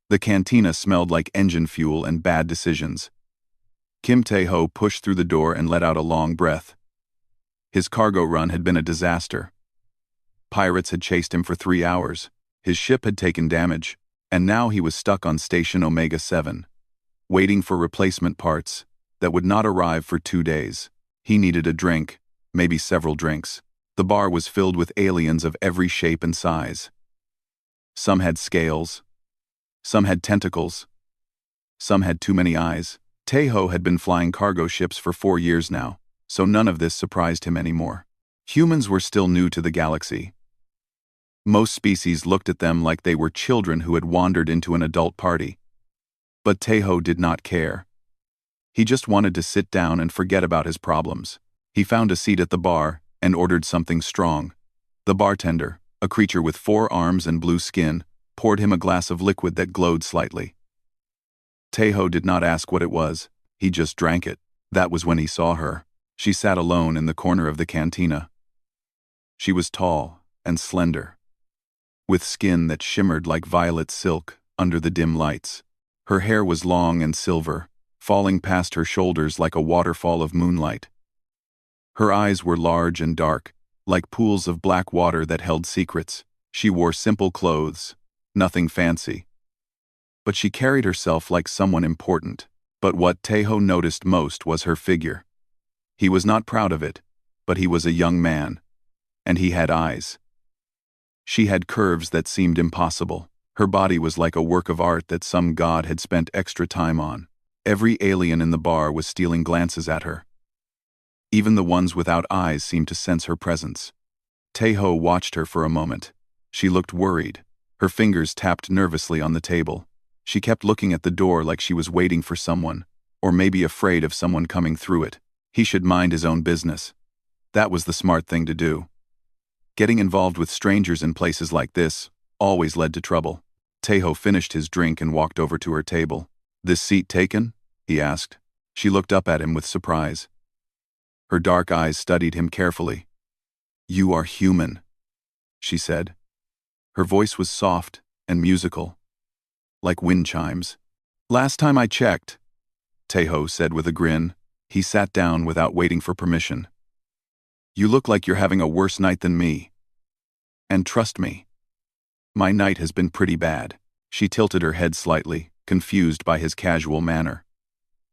The cantina smelled like engine fuel and bad decisions. Kim Tae-ho pushed through the door and let out a long breath. His cargo run had been a disaster. Pirates had chased him for 3 hours, his ship had taken damage, and now he was stuck on Station Omega-7, waiting for replacement parts that would not arrive for 2 days. He needed a drink, maybe several drinks. The bar was filled with aliens of every shape and size. Some had scales. Some had tentacles. Some had too many eyes. Tae-ho had been flying cargo ships for 4 years now, so none of this surprised him anymore. Humans were still new to the galaxy. Most species looked at them like they were children who had wandered into an adult party. But Tae-ho did not care. He just wanted to sit down and forget about his problems. He found a seat at the bar and ordered something strong. The bartender, a creature with 4 arms and blue skin, poured him a glass of liquid that glowed slightly. Tae-ho did not ask what it was, he just drank it. That was when he saw her. She sat alone in the corner of the cantina. She was tall and slender, with skin that shimmered like violet silk under the dim lights. Her hair was long and silver, falling past her shoulders like a waterfall of moonlight. Her eyes were large and dark, like pools of black water that held secrets. She wore simple clothes, nothing fancy. But she carried herself like someone important. But what Tae-ho noticed most was her figure. He was not proud of it, but he was a young man, and he had eyes. She had curves that seemed impossible. Her body was like a work of art that some god had spent extra time on. Every alien in the bar was stealing glances at her. Even the ones without eyes seemed to sense her presence. Tae-ho watched her for a moment. She looked worried. Her fingers tapped nervously on the table. She kept looking at the door like she was waiting for someone, or maybe afraid of someone coming through it. He should mind his own business. That was the smart thing to do. Getting involved with strangers in places like this always led to trouble. Tae-ho finished his drink and walked over to her table. "This seat taken?" he asked. She looked up at him with surprise. Her dark eyes studied him carefully. "You are human," she said. Her voice was soft and musical, like wind chimes. "Last time I checked," Tae-ho said with a grin. He sat down without waiting for permission. "You look like you're having a worse night than me. And trust me, my night has been pretty bad." She tilted her head slightly, confused by his casual manner.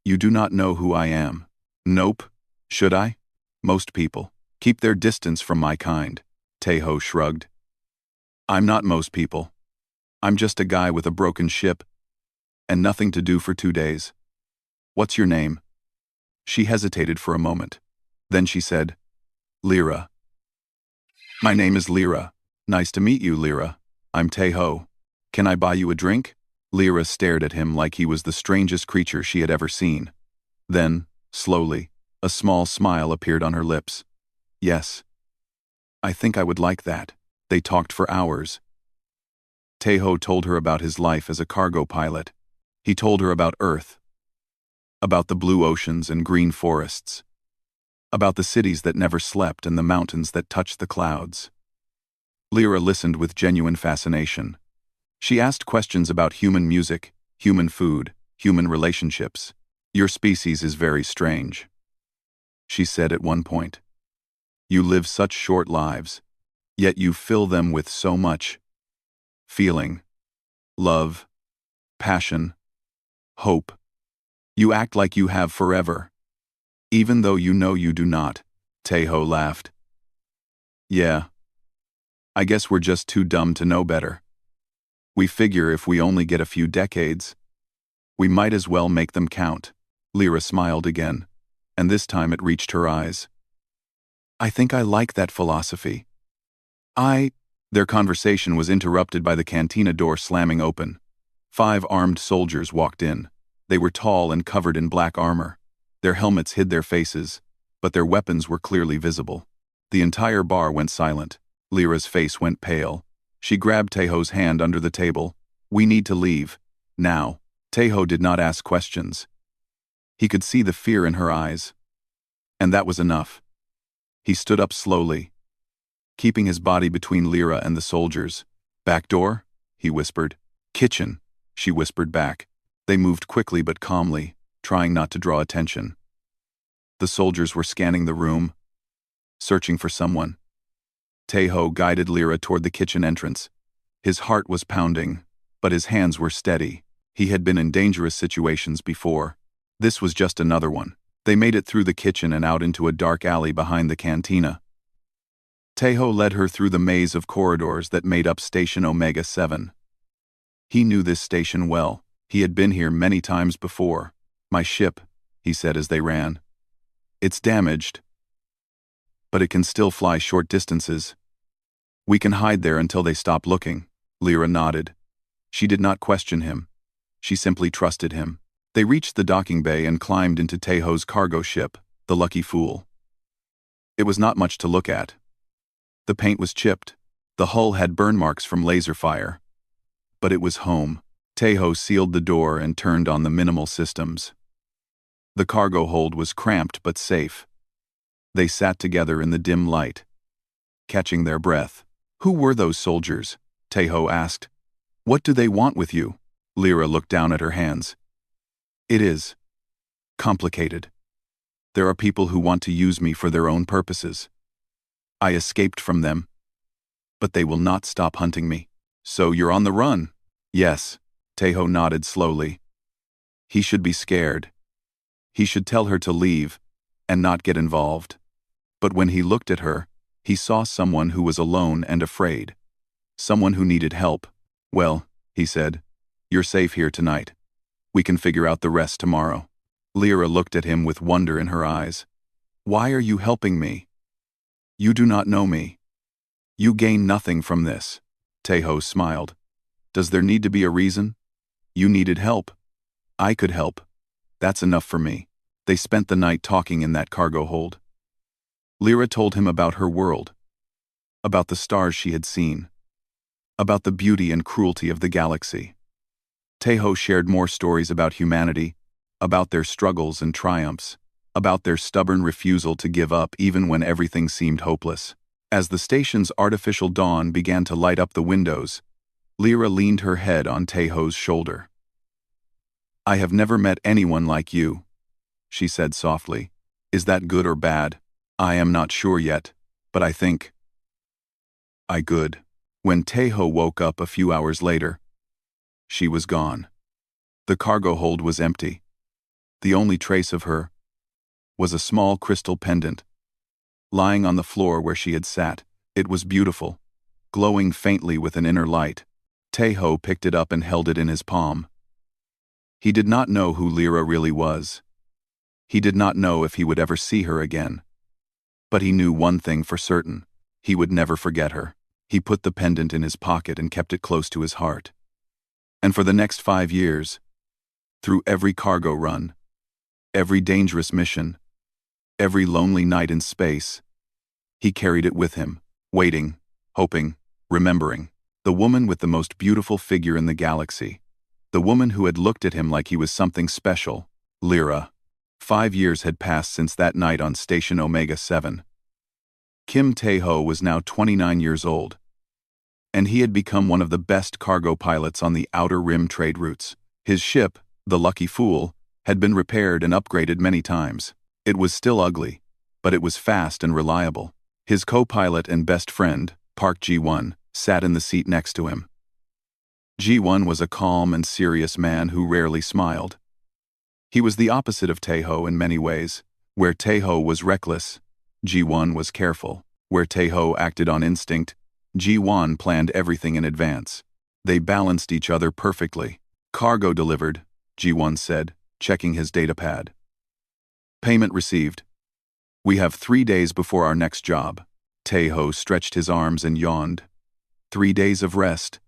"You do not know who I am." "Nope. Should I?" "Most people keep their distance from my kind," Tae-ho shrugged. "I'm not most people. I'm just a guy with a broken ship and nothing to do for 2 days. What's your name?" She hesitated for a moment. Then she said, "Lyra." "My name is Lyra. Nice to meet you, Lyra. I'm Tae-ho. Can I buy you a drink?" Lyra stared at him like he was the strangest creature she had ever seen. Then, slowly, a small smile appeared on her lips. "Yes. I think I would like that." They talked for hours. Tae-ho told her about his life as a cargo pilot. He told her about Earth, about the blue oceans and green forests, about the cities that never slept and the mountains that touched the clouds. Lyra listened with genuine fascination. She asked questions about human music, human food, human relationships. "Your species is very strange," she said at one point. "You live such short lives, yet you fill them with so much feeling, love, passion, hope. You act like you have forever, even though you know you do not." Tae-ho laughed. "Yeah. I guess we're just too dumb to know better. We figure if we only get a few decades, we might as well make them count." Lyra smiled again, and this time it reached her eyes. "I think I like that philosophy. Their conversation was interrupted by the cantina door slamming open. 5 armed soldiers walked in. They were tall and covered in black armor. Their helmets hid their faces, but their weapons were clearly visible. The entire bar went silent. Lyra's face went pale. She grabbed Tae-ho's hand under the table. "We need to leave. Now." Tae-ho did not ask questions. He could see the fear in her eyes. And that was enough. He stood up slowly, keeping his body between Lyra and the soldiers. "Back door?" he whispered. "Kitchen," she whispered back. They moved quickly but calmly, trying not to draw attention. The soldiers were scanning the room, searching for someone. Taeho guided Lyra toward the kitchen entrance. His heart was pounding, but his hands were steady. He had been in dangerous situations before. This was just another one. They made it through the kitchen and out into a dark alley behind the cantina. Taeho led her through the maze of corridors that made up Station Omega 7. He knew this station well. He had been here many times before. My ship, he said as they ran. It's damaged, but it can still fly short distances. We can hide there until they stop looking. Lyra nodded. She did not question him. She simply trusted him. They reached the docking bay and climbed into Taeho's cargo ship, the Lucky Fool. It was not much to look at. The paint was chipped. The hull had burn marks from laser fire. But it was home. Taeho sealed the door and turned on the minimal systems. The cargo hold was cramped but safe. They sat together in the dim light, catching their breath. Who were those soldiers? Taeho asked. What do they want with you? Lyra looked down at her hands. It is complicated. There are people who want to use me for their own purposes. I escaped from them, but they will not stop hunting me. So you're on the run? Yes, Taeho nodded slowly. He should be scared. He should tell her to leave and not get involved. But when he looked at her, he saw someone who was alone and afraid. Someone who needed help. Well, he said, you're safe here tonight. We can figure out the rest tomorrow. Lyra looked at him with wonder in her eyes. Why are you helping me? You do not know me. You gain nothing from this. Taeho smiled. Does there need to be a reason? You needed help. I could help. That's enough for me. They spent the night talking in that cargo hold. Lyra told him about her world, about the stars she had seen, about the beauty and cruelty of the galaxy. Taeho shared more stories about humanity, about their struggles and triumphs, about their stubborn refusal to give up even when everything seemed hopeless. As the station's artificial dawn began to light up the windows, Lyra leaned her head on Taeho's shoulder. I have never met anyone like you, she said softly. Is that good or bad? I am not sure yet, but I think good. When Taeho woke up a few hours later, she was gone. The cargo hold was empty. The only trace of her was a small crystal pendant, lying on the floor where she had sat. It was beautiful, glowing faintly with an inner light. Taeho picked it up and held it in his palm. He did not know who Lyra really was. He did not know if he would ever see her again. But he knew one thing for certain. He would never forget her. He put the pendant in his pocket and kept it close to his heart. And for the next 5 years, through every cargo run, every dangerous mission, every lonely night in space, he carried it with him, waiting, hoping, remembering. The woman with the most beautiful figure in the galaxy. The woman who had looked at him like he was something special. Lyra. 5 years had passed since that night on Station Omega 7. Kim Taeho was now 29 years old, and he had become one of the best cargo pilots on the Outer Rim trade routes. His ship, the Lucky Fool, had been repaired and upgraded many times. It was still ugly, but it was fast and reliable. His co-pilot and best friend, Park Ji-won, sat in the seat next to him. Ji-won was a calm and serious man who rarely smiled. He was the opposite of Taeho in many ways. Where Taeho was reckless, Ji-won was careful. Where Taeho acted on instinct, Ji-won planned everything in advance. They balanced each other perfectly. Cargo delivered, Ji-won said, checking his datapad. Payment received. We have 3 days before our next job. Taeho stretched his arms and yawned. 3 days of rest.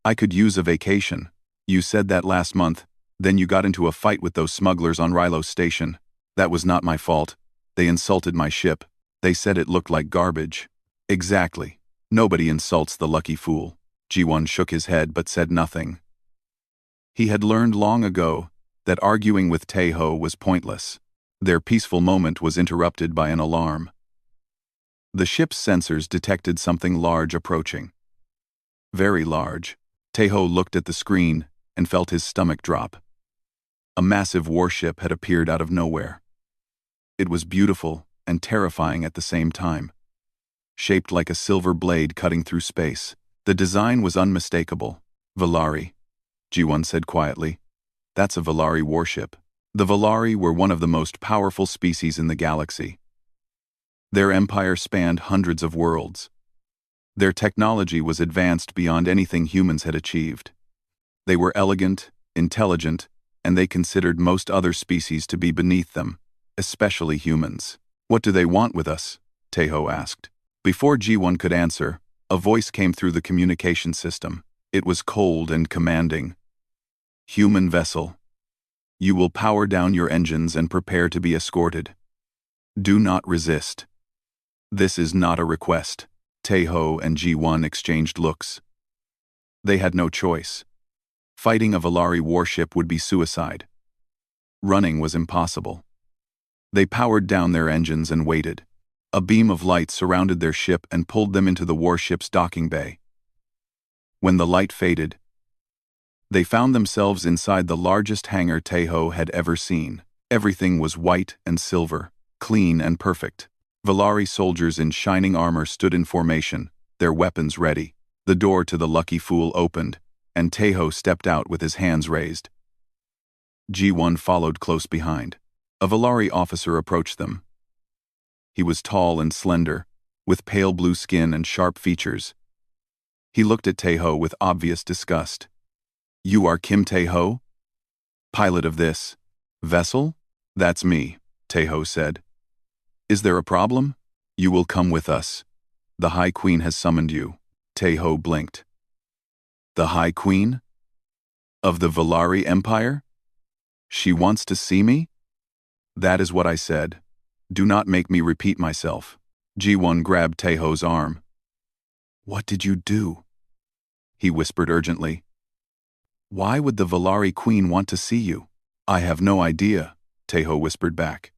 I could use a vacation. You said that last month. Then you got into a fight with those smugglers on Rylo's station. That was not my fault. They insulted my ship. They said it looked like garbage. Exactly. Nobody insults the Lucky Fool. Ji-won shook his head but said nothing. He had learned long ago that arguing with Taeho was pointless. Their peaceful moment was interrupted by an alarm. The ship's sensors detected something large approaching. Very large. Taeho looked at the screen and felt his stomach drop. A massive warship had appeared out of nowhere. It was beautiful and terrifying at the same time. Shaped like a silver blade cutting through space, the design was unmistakable. Valari, G1 said quietly. That's a Valari warship. The Valari were one of the most powerful species in the galaxy. Their empire spanned hundreds of worlds. Their technology was advanced beyond anything humans had achieved. They were elegant, intelligent, and they considered most other species to be beneath them, especially humans. What do they want with us? Tejo asked. Before G1 could answer, a voice came through the communication system. It was cold and commanding. Human vessel. You will power down your engines and prepare to be escorted. Do not resist. This is not a request. Tejo and G1 exchanged looks. They had no choice. Fighting a Valari warship would be suicide. Running was impossible. They powered down their engines and waited. A beam of light surrounded their ship and pulled them into the warship's docking bay. When the light faded, they found themselves inside the largest hangar Tejo had ever seen. Everything was white and silver, clean and perfect. Valari soldiers in shining armor stood in formation, their weapons ready. The door to the Lucky Fool opened, and Tejo stepped out with his hands raised. G1 followed close behind. A Valari officer approached them. He was tall and slender, with pale blue skin and sharp features. He looked at Tejo with obvious disgust. You are Kim Tejo? Pilot of this vessel? That's me, Tejo said. Is there a problem? You will come with us. The High Queen has summoned you. Tejo blinked. The High Queen? Of the Valari Empire? She wants to see me? That is what I said. Do not make me repeat myself. G1 grabbed Tejo's arm. What did you do? He whispered urgently. Why would the Valari Queen want to see you? I have no idea, Tejo whispered back.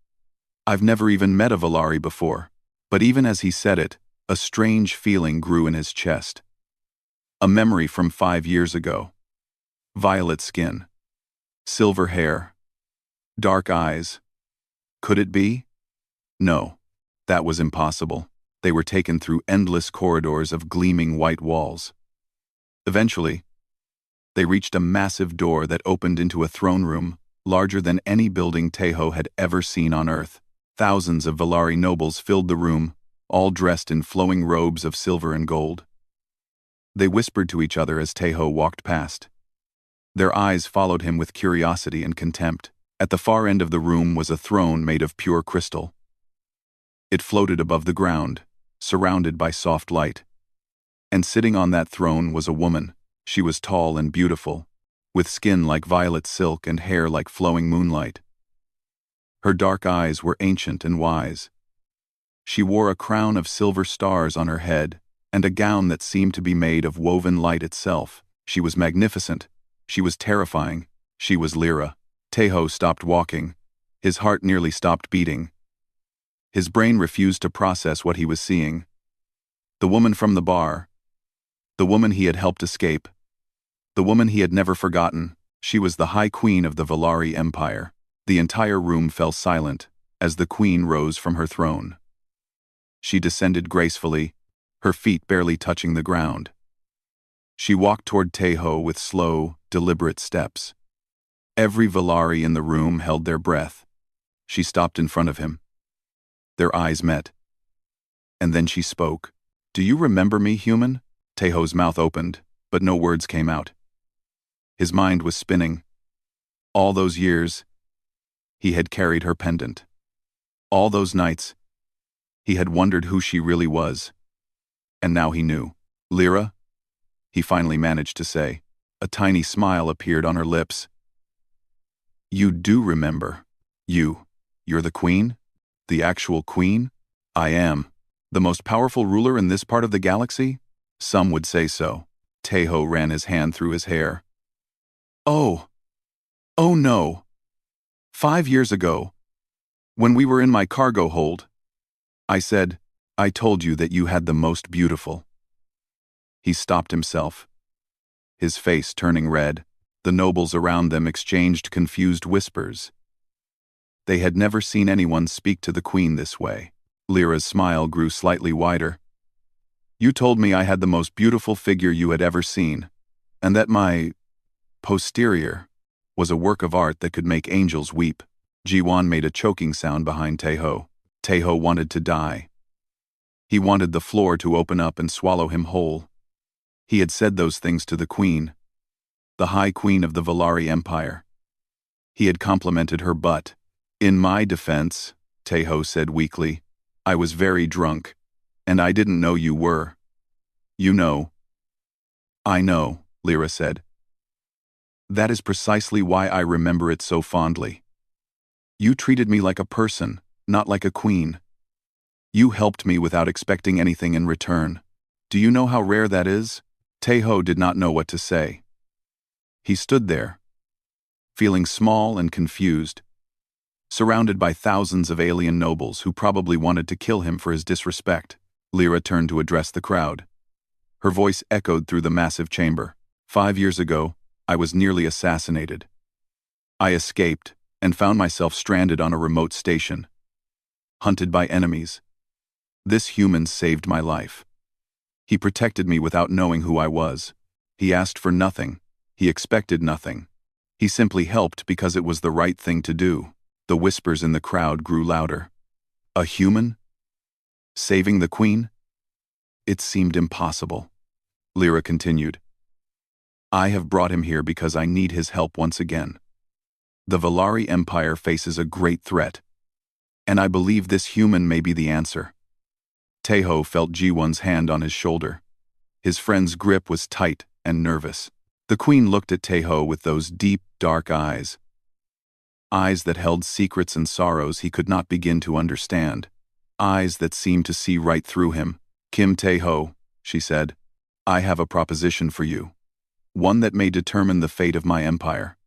I've never even met a Valari before. But even as he said it, a strange feeling grew in his chest. A memory from 5 years ago. Violet skin. Silver hair. Dark eyes. Could it be? No, that was impossible. They were taken through endless corridors of gleaming white walls. Eventually, they reached a massive door that opened into a throne room larger than any building Tejo had ever seen on Earth. Thousands of Valari nobles filled the room, all dressed in flowing robes of silver and gold. They whispered to each other as Tejo walked past. Their eyes followed him with curiosity and contempt. At the far end of the room was a throne made of pure crystal. It floated above the ground, surrounded by soft light. And sitting on that throne was a woman. She was tall and beautiful, with skin like violet silk and hair like flowing moonlight. Her dark eyes were ancient and wise. She wore a crown of silver stars on her head, and a gown that seemed to be made of woven light itself. She was magnificent. She was terrifying. She was Lyra. Tejo stopped walking. His heart nearly stopped beating. His brain refused to process what he was seeing. The woman from the bar. The woman he had helped escape. The woman he had never forgotten. She was the High Queen of the Valari Empire. The entire room fell silent as the queen rose from her throne. She descended gracefully, her feet barely touching the ground. She walked toward Tejo with slow, deliberate steps. Every Valari in the room held their breath. She stopped in front of him. Their eyes met. And then she spoke. Do you remember me, human? Tejo's mouth opened, but no words came out. His mind was spinning. All those years, he had carried her pendant. All those nights, he had wondered who she really was. And now he knew. Lyra? He finally managed to say. A tiny smile appeared on her lips. You do remember. You're the queen? The actual queen? I am. The most powerful ruler in this part of the galaxy? Some would say so. Tejo ran his hand through his hair. Oh no. 5 years ago, when we were in my cargo hold, I told you that you had the most beautiful. He stopped himself, his face turning red. The nobles around them exchanged confused whispers. They had never seen anyone speak to the queen this way. Lyra's smile grew slightly wider. You told me I had the most beautiful figure you had ever seen, and that my posterior was a work of art that could make angels weep. Jiwan made a choking sound behind Taeho. Taeho wanted to die. He wanted the floor to open up and swallow him whole. He had said those things to the queen, the High Queen of the Valari Empire. He had complimented her butt. In my defense, Taeho said weakly, I was very drunk, and I didn't know you were. You know. I know, Lyra said. That is precisely why I remember it so fondly. You treated me like a person, not like a queen. You helped me without expecting anything in return. Do you know how rare that is? Taeho did not know what to say. He stood there, feeling small and confused, surrounded by thousands of alien nobles who probably wanted to kill him for his disrespect. Lyra turned to address the crowd. Her voice echoed through the massive chamber. 5 years ago, I was nearly assassinated. I escaped and found myself stranded on a remote station, hunted by enemies. This human saved my life. He protected me without knowing who I was. He asked for nothing. He expected nothing. He simply helped because it was the right thing to do. The whispers in the crowd grew louder. A human? Saving the queen? It seemed impossible. Lyra continued. I have brought him here because I need his help once again. The Valari Empire faces a great threat, and I believe this human may be the answer. Taeho felt Jiwon's hand on his shoulder. His friend's grip was tight and nervous. The queen looked at Taeho with those deep, dark eyes. Eyes that held secrets and sorrows he could not begin to understand. Eyes that seemed to see right through him. Kim Taeho, she said, I have a proposition for you. One that may determine the fate of my empire.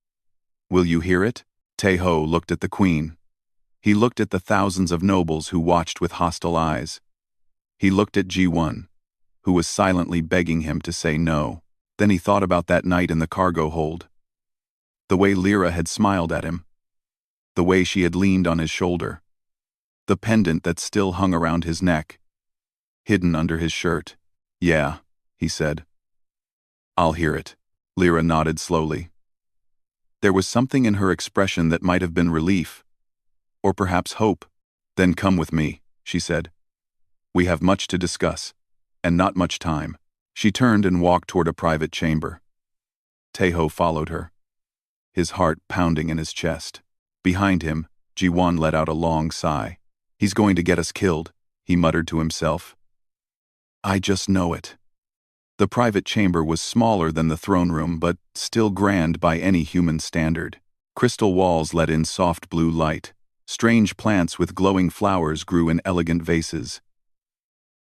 Will you hear it? Taeho looked at the queen. He looked at the thousands of nobles who watched with hostile eyes. He looked at Ji-won, who was silently begging him to say no. Then he thought about that night in the cargo hold. The way Lyra had smiled at him. The way she had leaned on his shoulder. The pendant that still hung around his neck, hidden under his shirt. Yeah, he said. I'll hear it. Lyra nodded slowly. There was something in her expression that might have been relief, or perhaps hope. Then come with me, she said. We have much to discuss, and not much time. She turned and walked toward a private chamber. Taeho followed her, his heart pounding in his chest. Behind him, Ji-won let out a long sigh. He's going to get us killed, he muttered to himself. I just know it. The private chamber was smaller than the throne room, but still grand by any human standard. Crystal walls let in soft blue light. Strange plants with glowing flowers grew in elegant vases.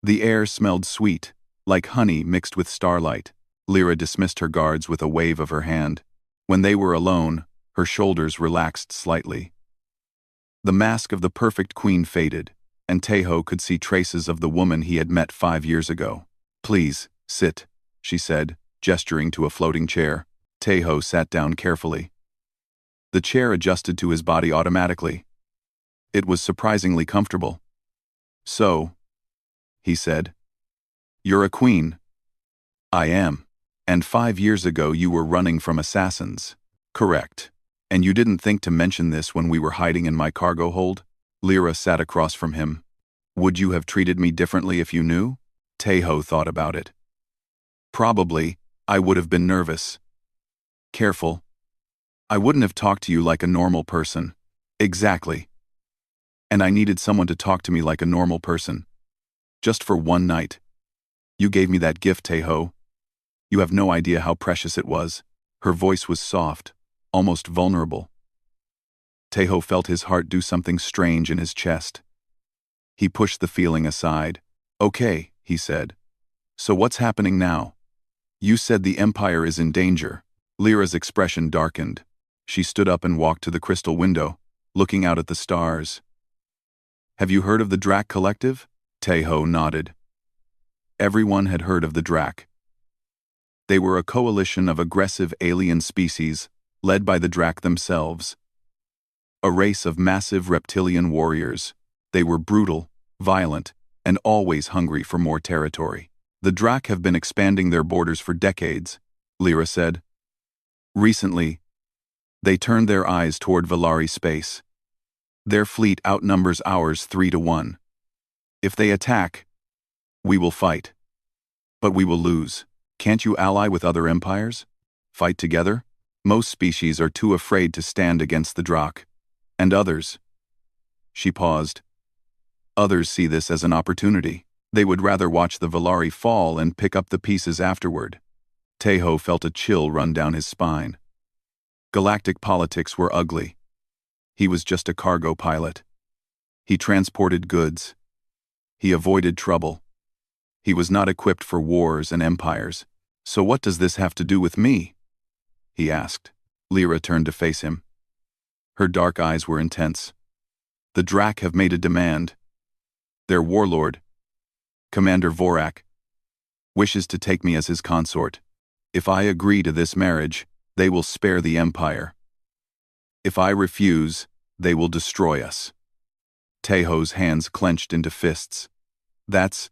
The air smelled sweet, like honey mixed with starlight. Lyra dismissed her guards with a wave of her hand. When they were alone, her shoulders relaxed slightly. The mask of the perfect queen faded, and Taeho could see traces of the woman he had met 5 years ago. Please, sit, she said, gesturing to a floating chair. Taeho sat down carefully. The chair adjusted to his body automatically. It was surprisingly comfortable. So, he said, you're a queen. I am. And 5 years ago you were running from assassins. Correct. And you didn't think to mention this when we were hiding in my cargo hold? Lyra sat across from him. Would you have treated me differently if you knew? Taeho thought about it. Probably, I would have been nervous. Careful. I wouldn't have talked to you like a normal person. Exactly. And I needed someone to talk to me like a normal person. Just for one night. You gave me that gift, Taeho. You have no idea how precious it was. Her voice was soft, almost vulnerable. Taeho felt his heart do something strange in his chest. He pushed the feeling aside. Okay, he said. So what's happening now? You said the Empire is in danger. Lyra's expression darkened. She stood up and walked to the crystal window, looking out at the stars. Have you heard of the Drac Collective? Taeho nodded. Everyone had heard of the Drac. They were a coalition of aggressive alien species, led by the Drak themselves. A race of massive reptilian warriors. They were brutal, violent, and always hungry for more territory. The Drak have been expanding their borders for decades, Lyra said. Recently, they turned their eyes toward Valari space. Their fleet outnumbers ours 3-1. If they attack, we will fight. But we will lose. Can't you ally with other empires? Fight together? Most species are too afraid to stand against the Drak. And others. She paused. Others see this as an opportunity. They would rather watch the Valari fall and pick up the pieces afterward. Tejo felt a chill run down his spine. Galactic politics were ugly. He was just a cargo pilot. He transported goods. He avoided trouble. He was not equipped for wars and empires. So what does this have to do with me? He asked. Lyra turned to face him. Her dark eyes were intense. The Drak have made a demand. Their warlord, Commander Vorak, wishes to take me as his consort. If I agree to this marriage, they will spare the Empire. If I refuse, they will destroy us. Tejo's hands clenched into fists. That's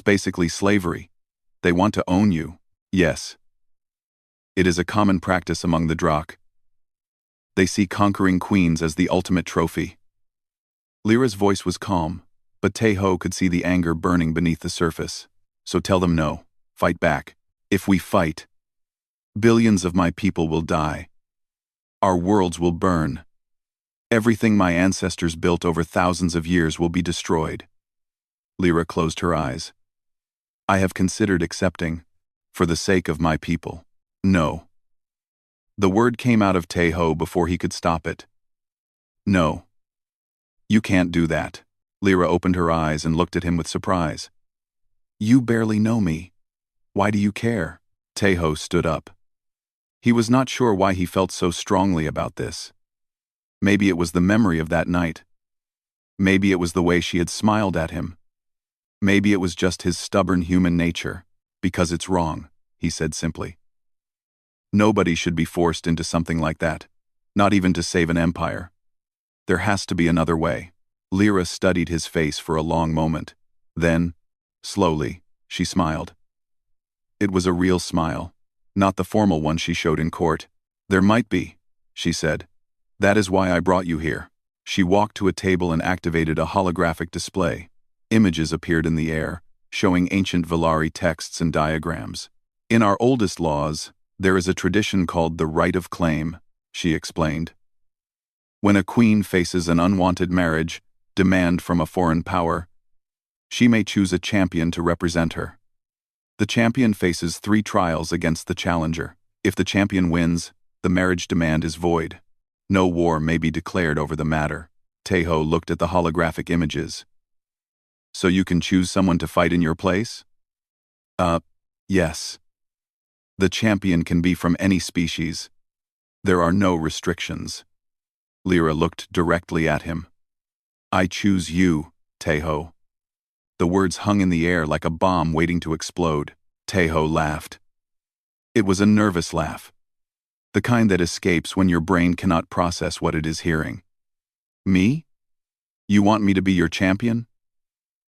basically slavery. They want to own you. Yes. It is a common practice among the Drak. They see conquering queens as the ultimate trophy. Lyra's voice was calm, but Tejo could see the anger burning beneath the surface. So tell them no. Fight back. If we fight, billions of my people will die. Our worlds will burn. Everything my ancestors built over thousands of years will be destroyed. Lyra closed her eyes. I have considered accepting, for the sake of my people. No. The word came out of Tejo before he could stop it. No. You can't do that. Lyra opened her eyes and looked at him with surprise. You barely know me. Why do you care? Tejo stood up. He was not sure why he felt so strongly about this. Maybe it was the memory of that night. Maybe it was the way she had smiled at him. Maybe it was just his stubborn human nature. Because it's wrong, he said simply. Nobody should be forced into something like that, not even to save an empire. There has to be another way. Lyra studied his face for a long moment. Then, slowly, she smiled. It was a real smile, not the formal one she showed in court. There might be, she said. That is why I brought you here. She walked to a table and activated a holographic display. Images appeared in the air, showing ancient Valari texts and diagrams. In our oldest laws, there is a tradition called the right of claim, she explained. When a queen faces an unwanted marriage, demand from a foreign power, she may choose a champion to represent her. The champion faces 3 trials against the challenger. If the champion wins, the marriage demand is void. No war may be declared over the matter. Tejo looked at the holographic images. So you can choose someone to fight in your place? Yes. The champion can be from any species. There are no restrictions. Lyra looked directly at him. I choose you, Tejo. The words hung in the air like a bomb waiting to explode. Tejo laughed. It was a nervous laugh. The kind that escapes when your brain cannot process what it is hearing. Me? You want me to be your champion?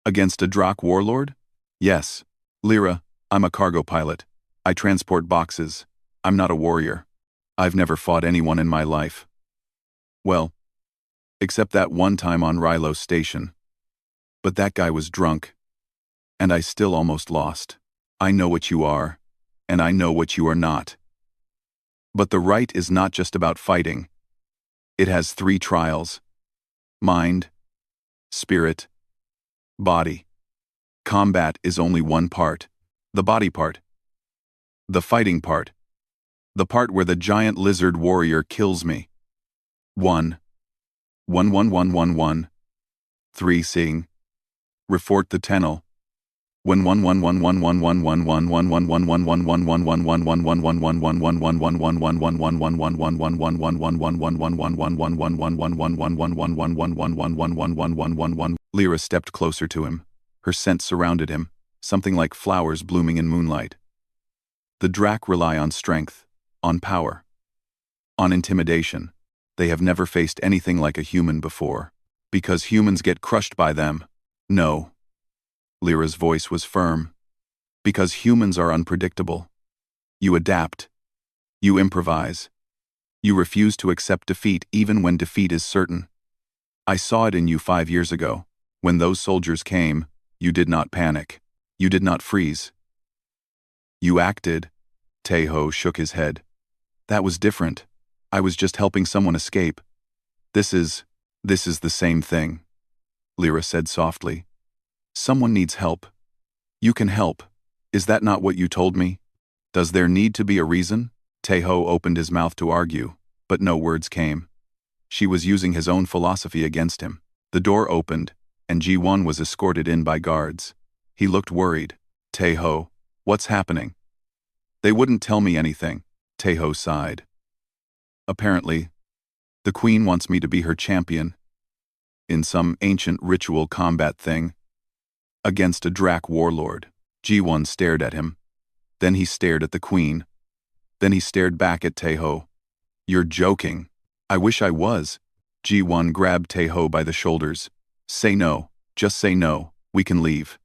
Against a Drak warlord? Yes. Lyra, I'm a cargo pilot. I transport boxes. I'm not a warrior. I've never fought anyone in my life. Well, except that one time on Rylo's station. But that guy was drunk. And I still almost lost. I know what you are, and I know what you are not. But the right is not just about fighting. It has 3 trials. Mind, spirit, body. Combat is only one part. The body part. The fighting part. The part where the giant lizard warrior kills me. 1. 11111. 3 Sing. Refort the Tenel. 1. Lyra stepped closer to him. Her scent surrounded him, something like flowers blooming in moonlight. The Drak rely on strength, on power, on intimidation. They have never faced anything like a human before. Because humans get crushed by them. No. Lyra's voice was firm. Because humans are unpredictable. You adapt. You improvise. You refuse to accept defeat even when defeat is certain. I saw it in you 5 years ago. When those soldiers came, you did not panic. You did not freeze. You acted. Taeho shook his head. That was different. I was just helping someone escape. This is the same thing, Lyra said softly. Someone needs help. You can help. Is that not what you told me? Does there need to be a reason? Taeho opened his mouth to argue, but no words came. She was using his own philosophy against him. The door opened, and Ji-won was escorted in by guards. He looked worried. Taeho, what's happening? They wouldn't tell me anything. Taeho sighed. Apparently, the queen wants me to be her champion. In some ancient ritual combat thing. Against a Drak warlord. Ji-won stared at him. Then he stared at the queen. Then he stared back at Taeho. You're joking. I wish I was. Ji-won grabbed Taeho by the shoulders. Say no. Just say no. We can leave.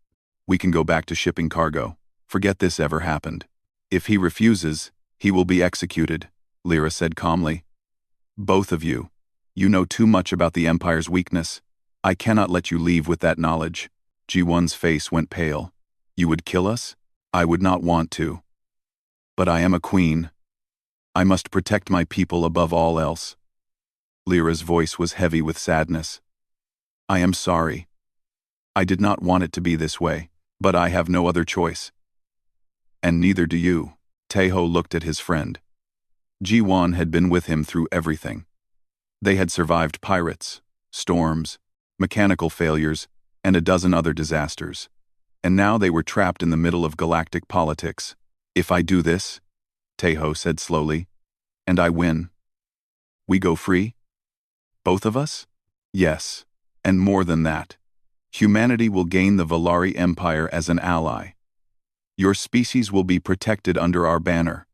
We can go back to shipping cargo. Forget this ever happened. If he refuses, he will be executed, Lyra said calmly. Both of you. You know too much about the Empire's weakness. I cannot let you leave with that knowledge. Ji-won's face went pale. You would kill us? I would not want to. But I am a queen. I must protect my people above all else. Lyra's voice was heavy with sadness. I am sorry. I did not want it to be this way, but I have no other choice. And neither do you. Taeho looked at his friend. Ji-won had been with him through everything. They had survived pirates, storms, mechanical failures, and a dozen other disasters. And now they were trapped in the middle of galactic politics. If I do this, Taeho said slowly, and I win, we go free? Both of us? Yes, and more than that. Humanity will gain the Valari Empire as an ally. Your species will be protected under our banner.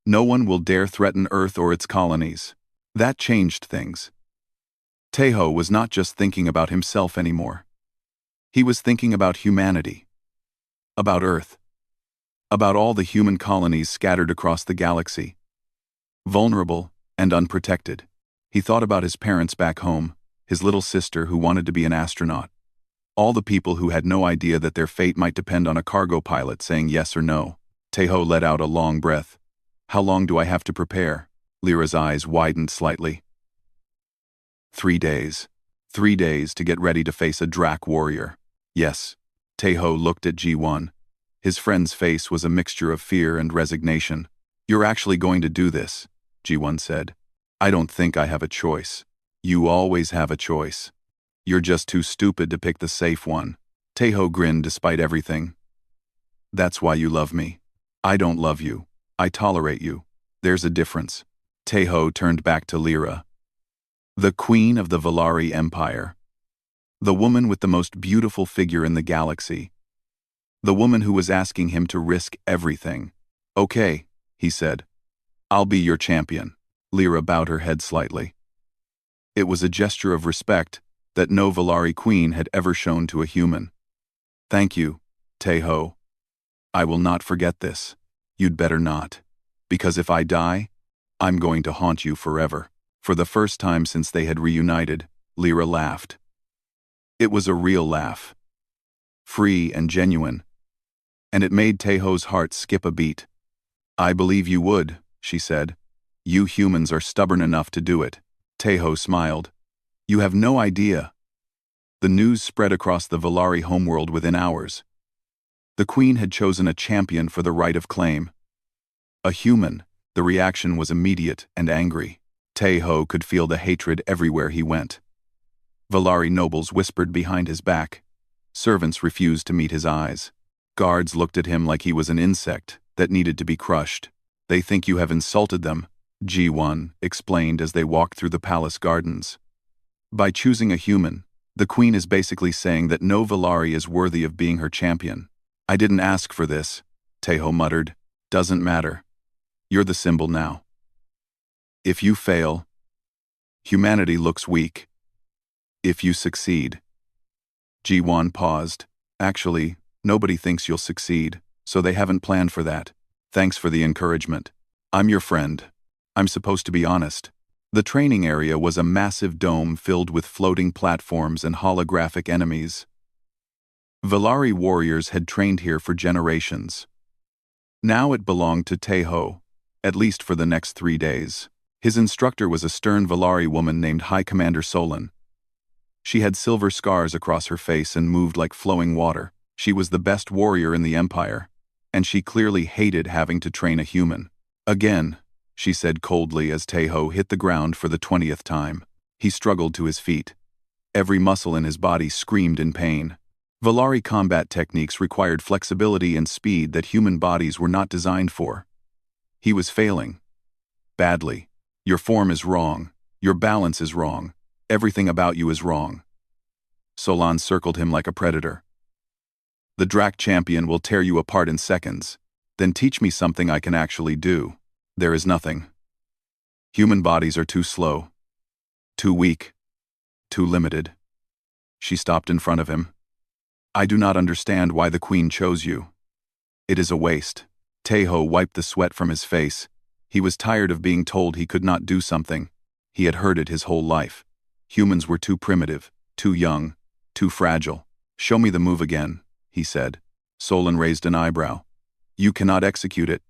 No one will dare threaten Earth or its colonies. That changed things. Taeho was not just thinking about himself anymore. He was thinking about humanity. About Earth. About all the human colonies scattered across the galaxy. Vulnerable and unprotected. He thought about his parents back home, his little sister who wanted to be an astronaut. All the people who had no idea that their fate might depend on a cargo pilot saying yes or no. Taeho let out a long breath. How long do I have to prepare? Lyra's eyes widened slightly. 3 days. 3 days to get ready to face a Drak warrior. Yes. Taeho looked at Ji-won. His friend's face was a mixture of fear and resignation. You're actually going to do this, Ji-won said. I don't think I have a choice. You always have a choice. You're just too stupid to pick the safe one. Taeho grinned despite everything. That's why you love me. I don't love you. I tolerate you. There's a difference. Taeho turned back to Lyra. The queen of the Valari Empire. The woman with the most beautiful figure in the galaxy. The woman who was asking him to risk everything. Okay, he said. I'll be your champion. Lyra bowed her head slightly. It was a gesture of respect that no Valari queen had ever shown to a human. Thank you, Taeho. I will not forget this. You'd better not. Because if I die, I'm going to haunt you forever. For the first time since they had reunited, Lyra laughed. It was a real laugh. Free and genuine. And it made Taeho's heart skip a beat. I believe you would, she said. You humans are stubborn enough to do it. Taeho smiled. You have no idea. The news spread across the Valari homeworld within hours. The queen had chosen a champion for the right of claim. A human. The reaction was immediate and angry. Taeho could feel the hatred everywhere he went. Valari nobles whispered behind his back. Servants refused to meet his eyes. Guards looked at him like he was an insect that needed to be crushed. They think you have insulted them, Ji-won explained as they walked through the palace gardens. By choosing a human, the queen is basically saying that no Valari is worthy of being her champion. I didn't ask for this, Taeho muttered. Doesn't matter. You're the symbol now. If you fail, humanity looks weak. If you succeed. Ji-won paused. Actually, nobody thinks you'll succeed, so they haven't planned for that. Thanks for the encouragement. I'm your friend. I'm supposed to be honest. The training area was a massive dome filled with floating platforms and holographic enemies. Valari warriors had trained here for generations. Now it belonged to Taeho, at least for the next 3 days. His instructor was a stern Valari woman named High Commander Solon. She had silver scars across her face and moved like flowing water. She was the best warrior in the Empire, and she clearly hated having to train a human. Again, she said coldly as Taeho hit the ground for the 20th time. He struggled to his feet. Every muscle in his body screamed in pain. Valari combat techniques required flexibility and speed that human bodies were not designed for. He was failing. Badly. Your form is wrong. Your balance is wrong. Everything about you is wrong. Solon circled him like a predator. The Drac champion will tear you apart in seconds. Then teach me something I can actually do. There is nothing. Human bodies are too slow. Too weak. Too limited. She stopped in front of him. I do not understand why the Queen chose you. It is a waste. Taeho wiped the sweat from his face. He was tired of being told he could not do something. He had heard it his whole life. Humans were too primitive, too young, too fragile. Show me the move again, he said. Solon raised an eyebrow. You cannot execute it.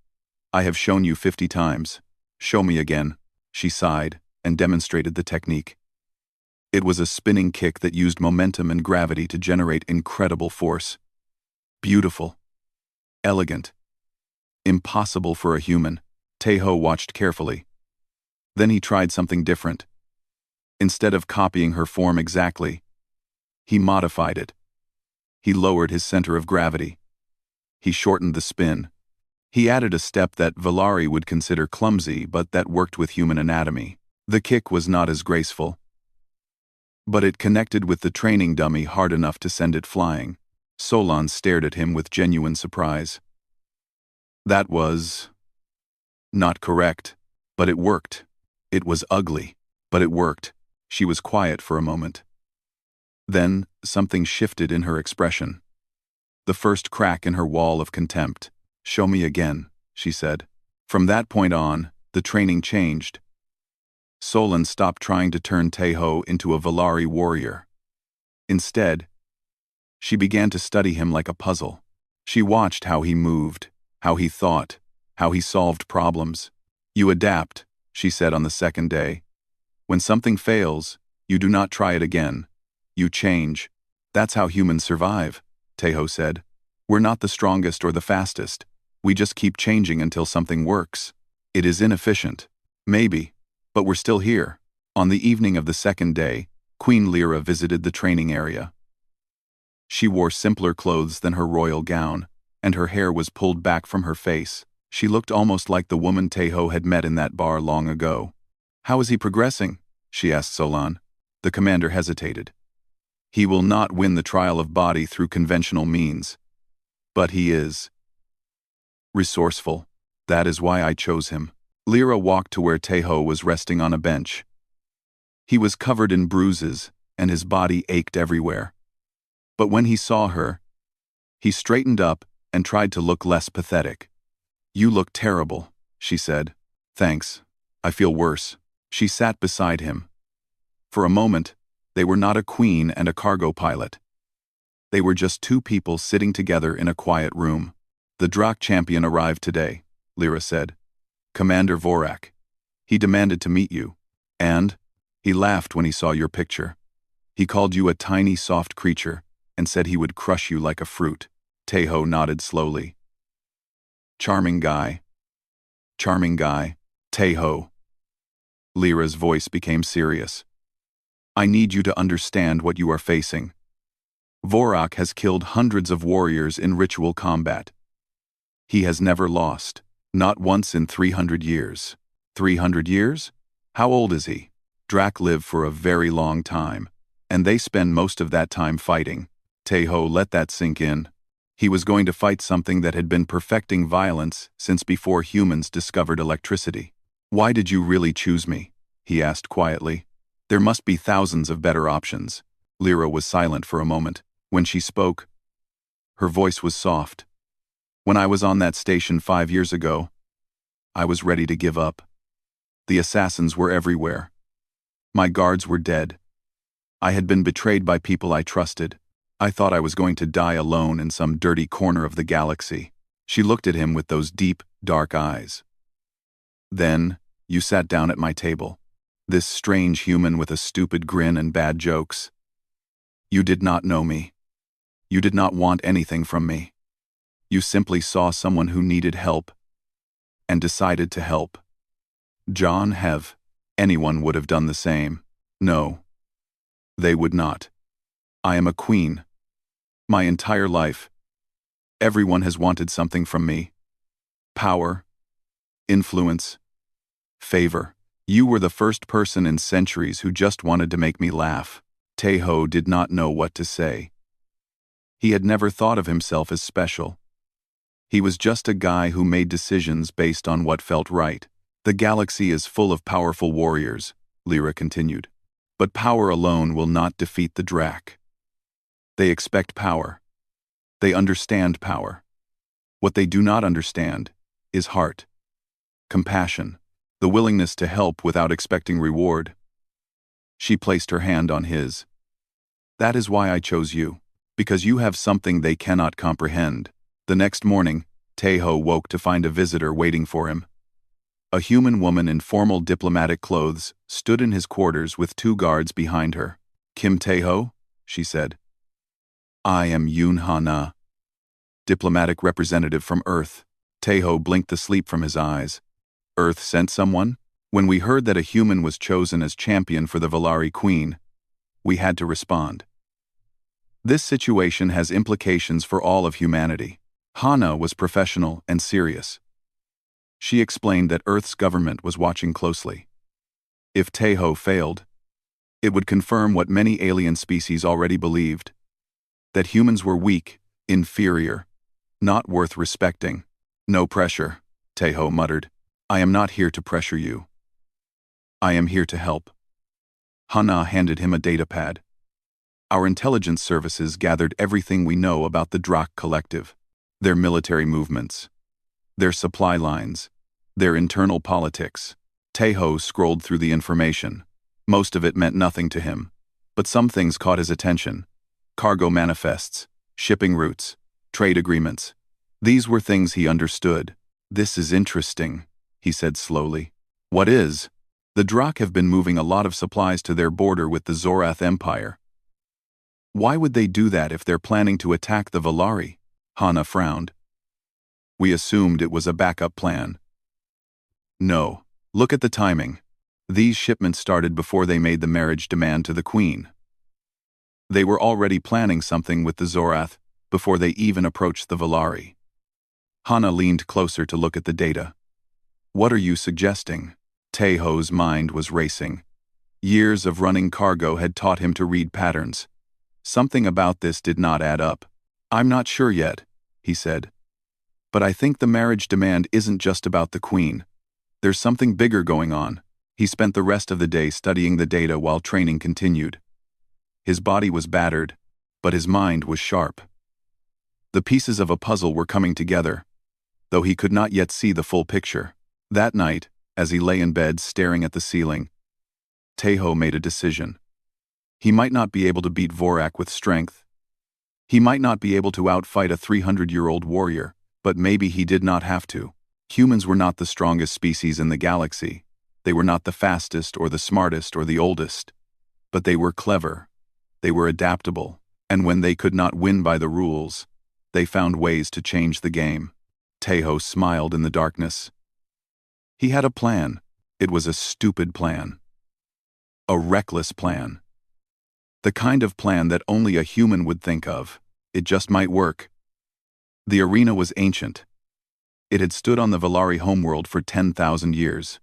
I have shown you 50 times. Show me again. She sighed and demonstrated the technique. It was a spinning kick that used momentum and gravity to generate incredible force. Beautiful. Elegant. Impossible for a human. Taeho watched carefully. Then he tried something different. Instead of copying her form exactly, he modified it. He lowered his center of gravity. He shortened the spin. He added a step that Valari would consider clumsy but that worked with human anatomy. The kick was not as graceful, but it connected with the training dummy hard enough to send it flying. Solon stared at him with genuine surprise. That was not correct, but it worked. It was ugly, but it worked. She was quiet for a moment. Then, something shifted in her expression. The first crack in her wall of contempt. Show me again, she said. From that point on, the training changed. Solon stopped trying to turn Taeho into a Valari warrior. Instead, she began to study him like a puzzle. She watched how he moved, how he thought, how he solved problems. You adapt, she said on the second day. When something fails, you do not try it again. You change. That's how humans survive, Taeho said. We're not the strongest or the fastest. We just keep changing until something works. It is inefficient. Maybe. But we're still here. On the evening of the second day, Queen Lyra visited the training area. She wore simpler clothes than her royal gown, and her hair was pulled back from her face. She looked almost like the woman Taeho had met in that bar long ago. How is he progressing? She asked Solon. The commander hesitated. He will not win the trial of body through conventional means. But he is resourceful. That is why I chose him. Lyra walked to where Taeho was resting on a bench. He was covered in bruises, and his body ached everywhere. But when he saw her, he straightened up and tried to look less pathetic. You look terrible, she said. Thanks. I feel worse. She sat beside him. For a moment, they were not a queen and a cargo pilot. They were just two people sitting together in a quiet room. The Drac champion arrived today, Lyra said. Commander Vorak. He demanded to meet you. And he laughed when he saw your picture. He called you a tiny soft creature and said he would crush you like a fruit. Taeho nodded slowly. Charming guy. Charming guy. Taeho. Lyra's voice became serious. I need you to understand what you are facing. Vorak has killed hundreds of warriors in ritual combat. He has never lost, not once in 300 years. 300 years? How old is he? Drac live for a very long time, and they spend most of that time fighting. Taeho let that sink in. He was going to fight something that had been perfecting violence since before humans discovered electricity. "Why did you really choose me?" he asked quietly. "There must be thousands of better options." Lyra was silent for a moment. When she spoke, her voice was soft. "When I was on that station 5 years ago, I was ready to give up. The assassins were everywhere. My guards were dead. I had been betrayed by people I trusted. I thought I was going to die alone in some dirty corner of the galaxy." She looked at him with those deep, dark eyes. "Then, you sat down at my table. This strange human with a stupid grin and bad jokes. You did not know me. You did not want anything from me. You simply saw someone who needed help and decided to help. John Hev. Anyone would have done the same. No. They would not. I am a queen. My entire life, everyone has wanted something from me. Power, influence, favor. You were the first person in centuries who just wanted to make me laugh." Taeho did not know what to say. He had never thought of himself as special. He was just a guy who made decisions based on what felt right. "The galaxy is full of powerful warriors," Lyra continued. "But power alone will not defeat the Drak. They expect power. They understand power. What they do not understand is heart, compassion, the willingness to help without expecting reward." She placed her hand on his. "That is why I chose you, because you have something they cannot comprehend." The next morning, Taeho woke to find a visitor waiting for him. A human woman in formal diplomatic clothes stood in his quarters with 2 guards behind her. "Kim Taeho?" she said. "I am Yoon Ha-na, diplomatic representative from Earth." Taeho blinked the sleep from his eyes. "Earth sent someone? When we heard that a human was chosen as champion for the Valari Queen, we had to respond. This situation has implications for all of humanity." Hana was professional and serious. She explained that Earth's government was watching closely. If Taeho failed, it would confirm what many alien species already believed, that humans were weak, inferior, not worth respecting. "No pressure," Taeho muttered. "I am not here to pressure you. I am here to help." Hana handed him a datapad. "Our intelligence services gathered everything we know about the Drak Collective, their military movements, their supply lines, their internal politics." Taeho scrolled through the information. Most of it meant nothing to him, but some things caught his attention. Cargo manifests, shipping routes, trade agreements. These were things he understood. "This is interesting," he said slowly. "What is?" "The Drak have been moving a lot of supplies to their border with the Zorath Empire." "Why would they do that if they're planning to attack the Valari?" Hana frowned. "We assumed it was a backup plan." "No. Look at the timing. These shipments started before they made the marriage demand to the Queen. They were already planning something with the Zorath before they even approached the Valari." Hana leaned closer to look at the data. "What are you suggesting?" Taeho's mind was racing. Years of running cargo had taught him to read patterns. Something about this did not add up. "I'm not sure yet," he said. "But I think the marriage demand isn't just about the Queen. There's something bigger going on." He spent the rest of the day studying the data while training continued. His body was battered, but his mind was sharp. The pieces of a puzzle were coming together, though he could not yet see the full picture. That night, as he lay in bed staring at the ceiling, Taeho made a decision. He might not be able to beat Vorak with strength. He might not be able to outfight a 300-year-old warrior, but maybe he did not have to. Humans were not the strongest species in the galaxy. They were not the fastest or the smartest or the oldest. But they were clever. They were adaptable. And when they could not win by the rules, they found ways to change the game. Taeho smiled in the darkness. He had a plan. It was a stupid plan. A reckless plan. The kind of plan that only a human would think of. It just might work. The arena was ancient. It had stood on the Valari homeworld for 10,000 years.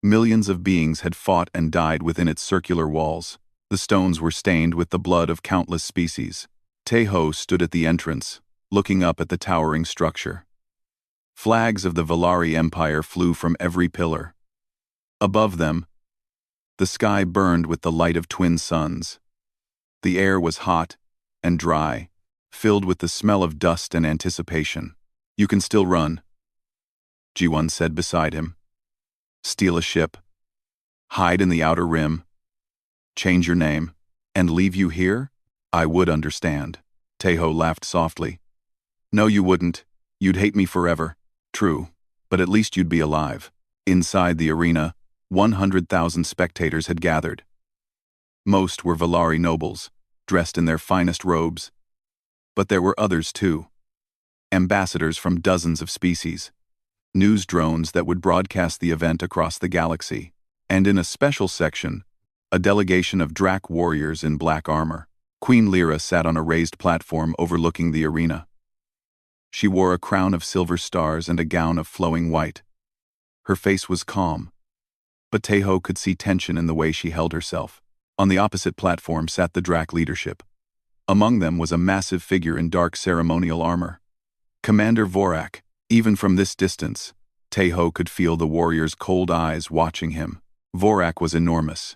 Millions of beings had fought and died within its circular walls. The stones were stained with the blood of countless species. Taeho stood at the entrance, looking up at the towering structure. Flags of the Valari Empire flew from every pillar. Above them, the sky burned with the light of twin suns. The air was hot and dry, filled with the smell of dust and anticipation. "You can still run," G1 said beside him. "Steal a ship, hide in the outer rim, change your name, and leave you here? I would understand." Taeho laughed softly. "No, you wouldn't. You'd hate me forever." "True, but at least you'd be alive." Inside the arena, 100,000 spectators had gathered. Most were Valari nobles, dressed in their finest robes. But there were others too. Ambassadors from dozens of species. News drones that would broadcast the event across the galaxy. And in a special section, a delegation of Drak warriors in black armor. Queen Lyra sat on a raised platform overlooking the arena. She wore a crown of silver stars and a gown of flowing white. Her face was calm, but Taeho could see tension in the way she held herself. On the opposite platform sat the Drak leadership. Among them was a massive figure in dark ceremonial armor. Commander Vorak. Even from this distance, Taeho could feel the warrior's cold eyes watching him. Vorak was enormous.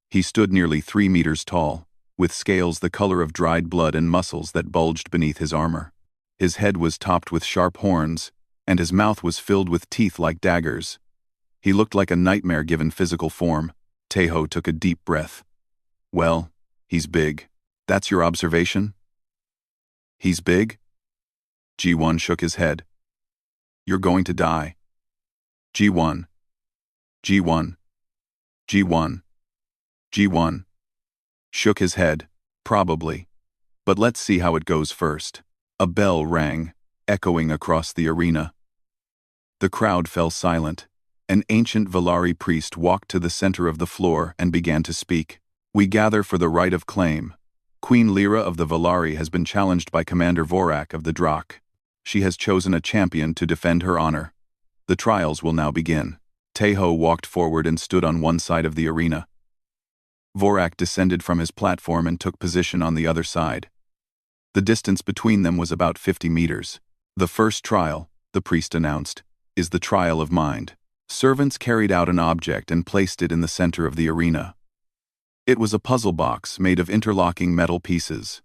He stood nearly 3 meters tall, with scales the color of dried blood and muscles that bulged beneath his armor. His head was topped with sharp horns, and his mouth was filled with teeth like daggers. He looked like a nightmare given physical form. Taeho took a deep breath. "Well, he's big. That's your observation?" "He's big?" G1 shook his head. "You're going to die." G1. G1. G1. G1. Shook his head. "Probably. But let's see how it goes first." A bell rang, echoing across the arena. The crowd fell silent. An ancient Valari priest walked to the center of the floor and began to speak. "We gather for the right of claim. Queen Lyra of the Valari has been challenged by Commander Vorak of the Drak. She has chosen a champion to defend her honor. The trials will now begin." Taeho walked forward and stood on one side of the arena. Vorak descended from his platform and took position on the other side. The distance between them was about 50 meters. "The first trial," the priest announced, "is the trial of mind." Servants carried out an object and placed it in the center of the arena. It was a puzzle box made of interlocking metal pieces.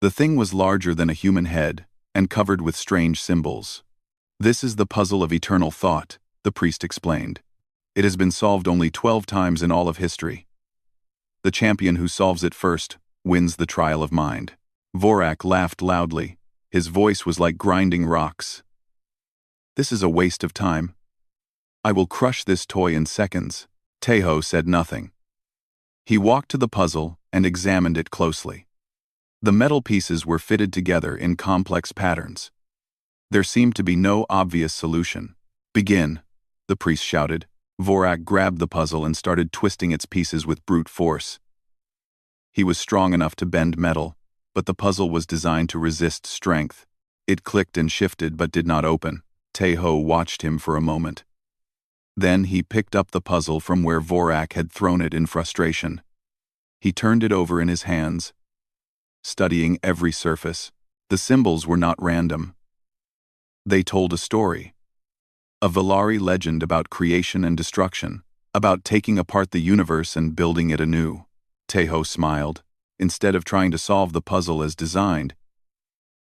The thing was larger than a human head and covered with strange symbols. "This is the puzzle of eternal thought," the priest explained. "It has been solved only 12 times in all of history. The champion who solves it first wins the trial of mind." Vorak laughed loudly. His voice was like grinding rocks. "This is a waste of time. I will crush this toy in seconds." Taeho said nothing. He walked to the puzzle and examined it closely. The metal pieces were fitted together in complex patterns. There seemed to be no obvious solution. "Begin," the priest shouted. Vorak grabbed the puzzle and started twisting its pieces with brute force. He was strong enough to bend metal, but the puzzle was designed to resist strength. It clicked and shifted but did not open. Taeho watched him for a moment. Then he picked up the puzzle from where Vorak had thrown it in frustration. He turned it over in his hands, studying every surface. The symbols were not random. They told a story. A Valari legend about creation and destruction, about taking apart the universe and building it anew. Taeho smiled. Instead of trying to solve the puzzle as designed,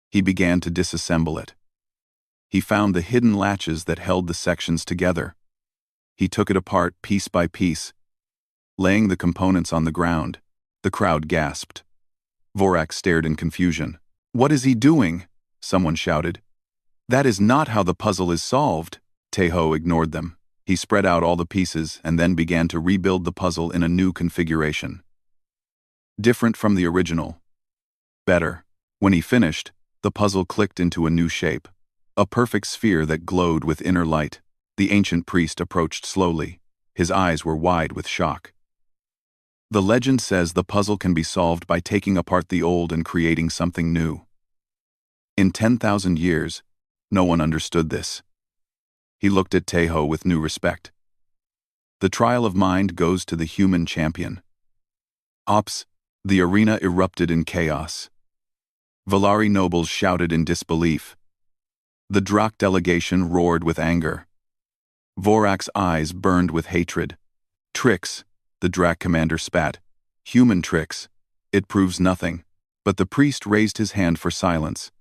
he began to disassemble it. He found the hidden latches that held the sections together. He took it apart piece by piece, laying the components on the ground. The crowd gasped. Vorak stared in confusion. "What is he doing?" someone shouted. "That is not how the puzzle is solved." Taeho ignored them. He spread out all the pieces and then began to rebuild the puzzle in a new configuration. Different from the original. Better. When he finished, the puzzle clicked into a new shape. A perfect sphere that glowed with inner light. The ancient priest approached slowly. His eyes were wide with shock. "The legend says the puzzle can be solved by taking apart the old and creating something new. In 10,000 years, no one understood this." He looked at Taeho with new respect. "The trial of mind goes to the human champion." Ops, the arena erupted in chaos. Valari nobles shouted in disbelief. The Drak delegation roared with anger. Vorak's eyes burned with hatred. Tricks, the Drak commander spat. Human tricks. It proves nothing. But the priest raised his hand for silence.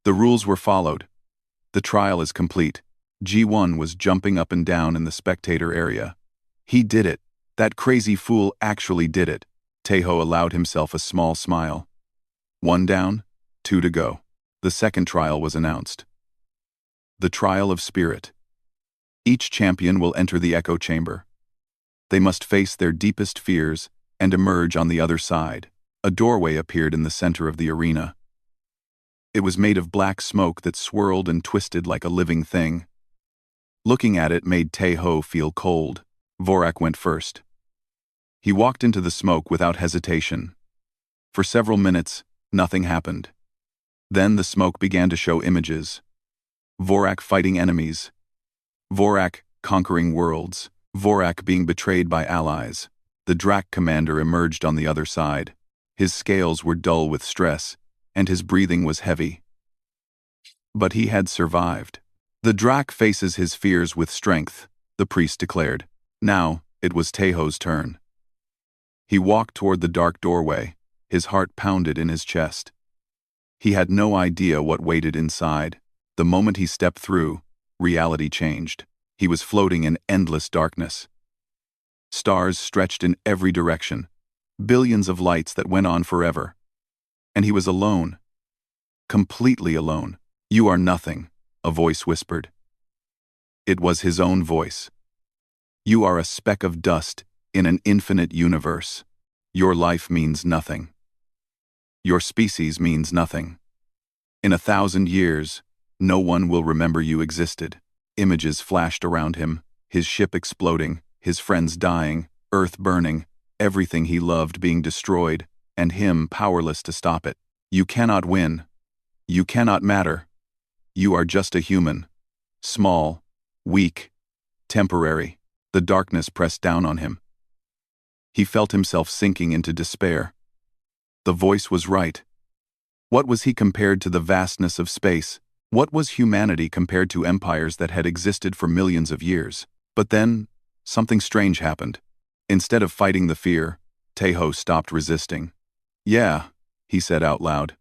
The rules were followed. The trial is complete. G1 was jumping up and down in the spectator area. He did it. That crazy fool actually did it. Tejo allowed himself a small smile. 1 down, 2 to go. The second trial was announced. The Trial of Spirit. Each champion will enter the echo chamber. They must face their deepest fears and emerge on the other side. A doorway appeared in the center of the arena. It was made of black smoke that swirled and twisted like a living thing. Looking at it made Tejo feel cold. Vorak went first. He walked into the smoke without hesitation. For several minutes, nothing happened. Then the smoke began to show images. Vorak fighting enemies. Vorak conquering worlds. Vorak being betrayed by allies. The Drak commander emerged on the other side. His scales were dull with stress, and his breathing was heavy. But he had survived. The Drak faces his fears with strength, the priest declared. Now, it was Tejo's turn. He walked toward the dark doorway, his heart pounded in his chest. He had no idea what waited inside. The moment he stepped through, reality changed. He was floating in endless darkness. Stars stretched in every direction, billions of lights that went on forever. And he was alone. Completely alone. You are nothing, a voice whispered. It was his own voice. You are a speck of dust in an infinite universe. Your life means nothing. Your species means nothing. In 1,000 years, no one will remember you existed. Images flashed around him, his ship exploding, his friends dying, Earth burning, everything he loved being destroyed, and him powerless to stop it. You cannot win. You cannot matter. You are just a human. Small, weak, temporary. The darkness pressed down on him. He felt himself sinking into despair. The voice was right. What was he compared to the vastness of space? What was humanity compared to empires that had existed for millions of years? But then, something strange happened. Instead of fighting the fear, Tejo stopped resisting. Yeah, he said out loud.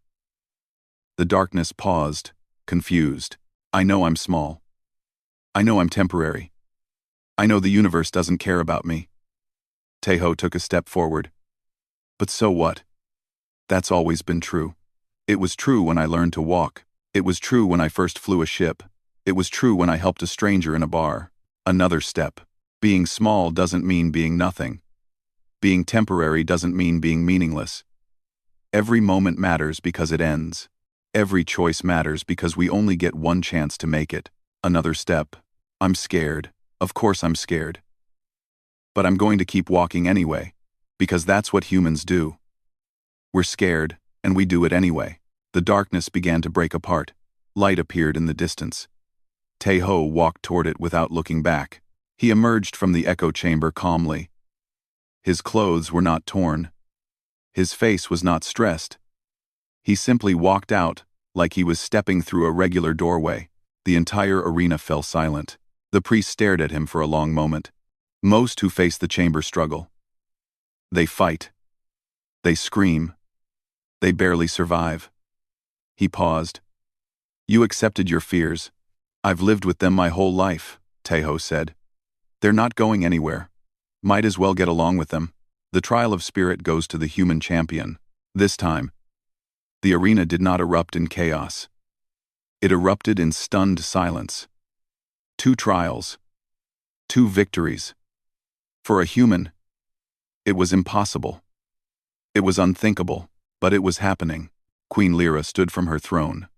The darkness paused, confused. I know I'm small. I know I'm temporary. I know the universe doesn't care about me. Tejo took a step forward. But so what? That's always been true. It was true when I learned to walk. It was true when I first flew a ship. It was true when I helped a stranger in a bar. Another step. Being small doesn't mean being nothing. Being temporary doesn't mean being meaningless. Every moment matters because it ends. Every choice matters because we only get one chance to make it. Another step. I'm scared. Of course I'm scared. But I'm going to keep walking anyway, because that's what humans do. We're scared, and we do it anyway. The darkness began to break apart. Light appeared in the distance. Tejo walked toward it without looking back. He emerged from the echo chamber calmly. His clothes were not torn. His face was not stressed. He simply walked out, like he was stepping through a regular doorway. The entire arena fell silent. The priest stared at him for a long moment. Most who face the chamber struggle. They fight. They scream. They barely survive. He paused. You accepted your fears. I've lived with them my whole life, Tejo said. They're not going anywhere. Might as well get along with them. The trial of spirit goes to the human champion. This time, the arena did not erupt in chaos. It erupted in stunned silence. 2 trials. 2 victories. For a human, it was impossible. It was unthinkable, but it was happening. Queen Lyra stood from her throne.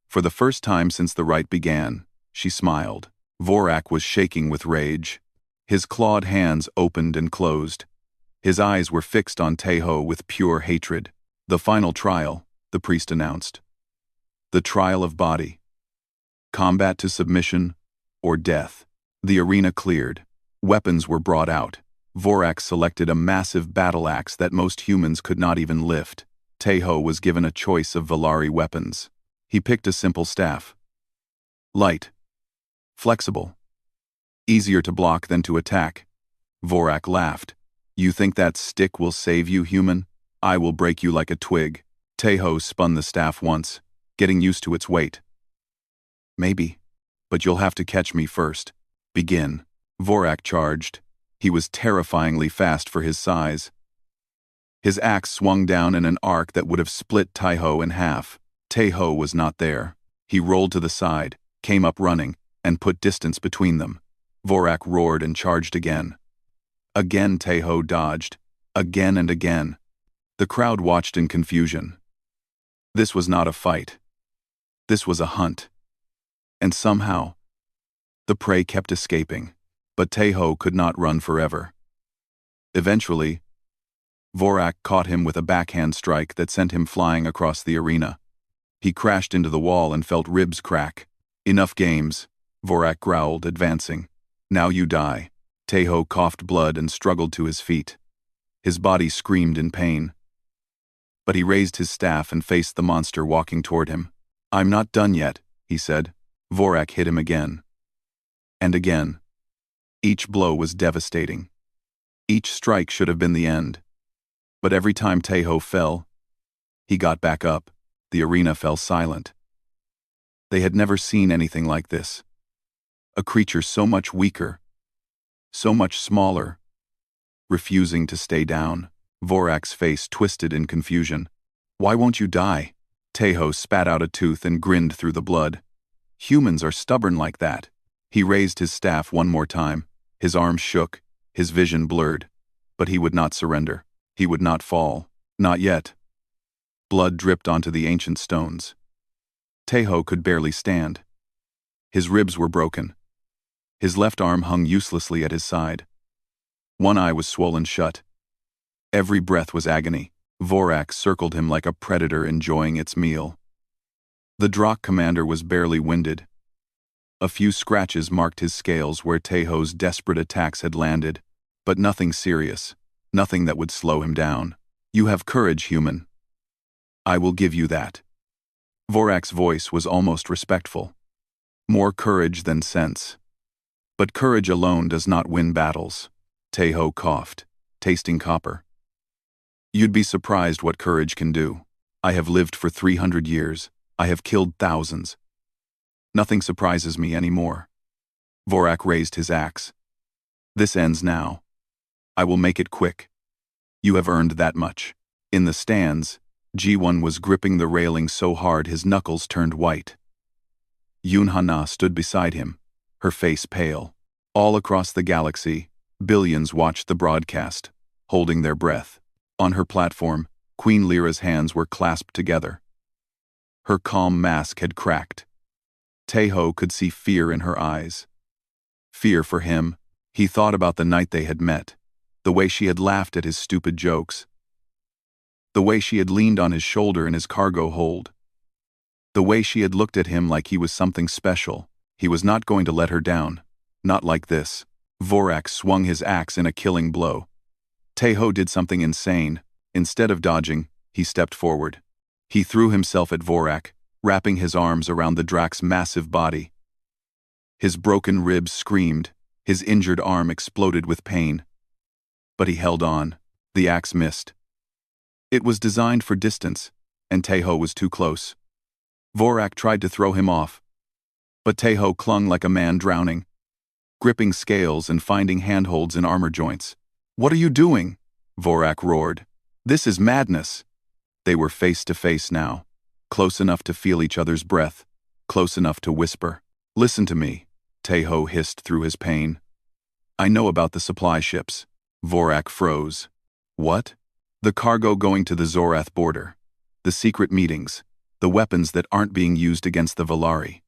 For the first time since the rite began, she smiled. Vorak was shaking with rage. His clawed hands opened and closed. His eyes were fixed on Tejo with pure hatred. The final trial, the priest announced. The trial of body. Combat to submission or death. The arena cleared. Weapons were brought out. Vorak selected a massive battle axe that most humans could not even lift. Teho was given a choice of Valari weapons. He picked a simple staff. Light. Flexible. Easier to block than to attack. Vorak laughed. You think that stick will save you, human? I will break you like a twig. Teho spun the staff once, getting used to its weight. Maybe, but you'll have to catch me first. Begin. Vorak charged. He was terrifyingly fast for his size. His axe swung down in an arc that would have split Teho in half. Teho was not there. He rolled to the side, came up running, and put distance between them. Vorak roared and charged again. Again Teho dodged. Again and again. The crowd watched in confusion. This was not a fight. This was a hunt. And somehow, the prey kept escaping, but Teho could not run forever. Eventually, Vorak caught him with a backhand strike that sent him flying across the arena. He crashed into the wall and felt ribs crack. Enough games, Vorak growled, advancing. Now you die. Teho coughed blood and struggled to his feet. His body screamed in pain. But he raised his staff and faced the monster walking toward him. I'm not done yet, he said. Vorak hit him again. And again. Each blow was devastating. Each strike should have been the end. But every time Teho fell, he got back up. The arena fell silent. They had never seen anything like this. A creature so much weaker, so much smaller, refusing to stay down. Vorak's face twisted in confusion. Why won't you die? Teho spat out a tooth and grinned through the blood. Humans are stubborn like that. He raised his staff one more time. His arms shook, his vision blurred. But he would not surrender. He would not fall. Not yet. Blood dripped onto the ancient stones. Teho could barely stand. His ribs were broken. His left arm hung uselessly at his side. One eye was swollen shut. Every breath was agony. Vorak circled him like a predator enjoying its meal. The Drakh commander was barely winded. A few scratches marked his scales where Teho's desperate attacks had landed, but nothing serious, nothing that would slow him down. You have courage, human. I will give you that. Vorak's voice was almost respectful. More courage than sense. But courage alone does not win battles. Teho coughed, tasting copper. You'd be surprised what courage can do. I have lived for 300 years. I have killed thousands. Nothing surprises me anymore. Vorak raised his axe. This ends now. I will make it quick. You have earned that much. In the stands, G1 was gripping the railing so hard his knuckles turned white. Yunhana stood beside him, her face pale. All across the galaxy, billions watched the broadcast, holding their breath. On her platform, Queen Lyra's hands were clasped together. Her calm mask had cracked. Teho could see fear in her eyes. Fear for him. He thought about the night they had met, the way she had laughed at his stupid jokes, the way she had leaned on his shoulder in his cargo hold, the way she had looked at him like he was something special. He was not going to let her down. Not like this. Vorak swung his axe in a killing blow. Teho did something insane. Instead of dodging, he stepped forward. He threw himself at Vorak, wrapping his arms around the Drakk's massive body. His broken ribs screamed, his injured arm exploded with pain. But he held on. The axe missed. It was designed for distance, and Teho was too close. Vorak tried to throw him off. But Teho clung like a man drowning, gripping scales and finding handholds in armor joints. What are you doing? Vorak roared. This is madness. They were face to face now, close enough to feel each other's breath, close enough to whisper. Listen to me, Teho hissed through his pain. I know about the supply ships. Vorak froze. What? The cargo going to the Zorath border. The secret meetings. The weapons that aren't being used against the Valari.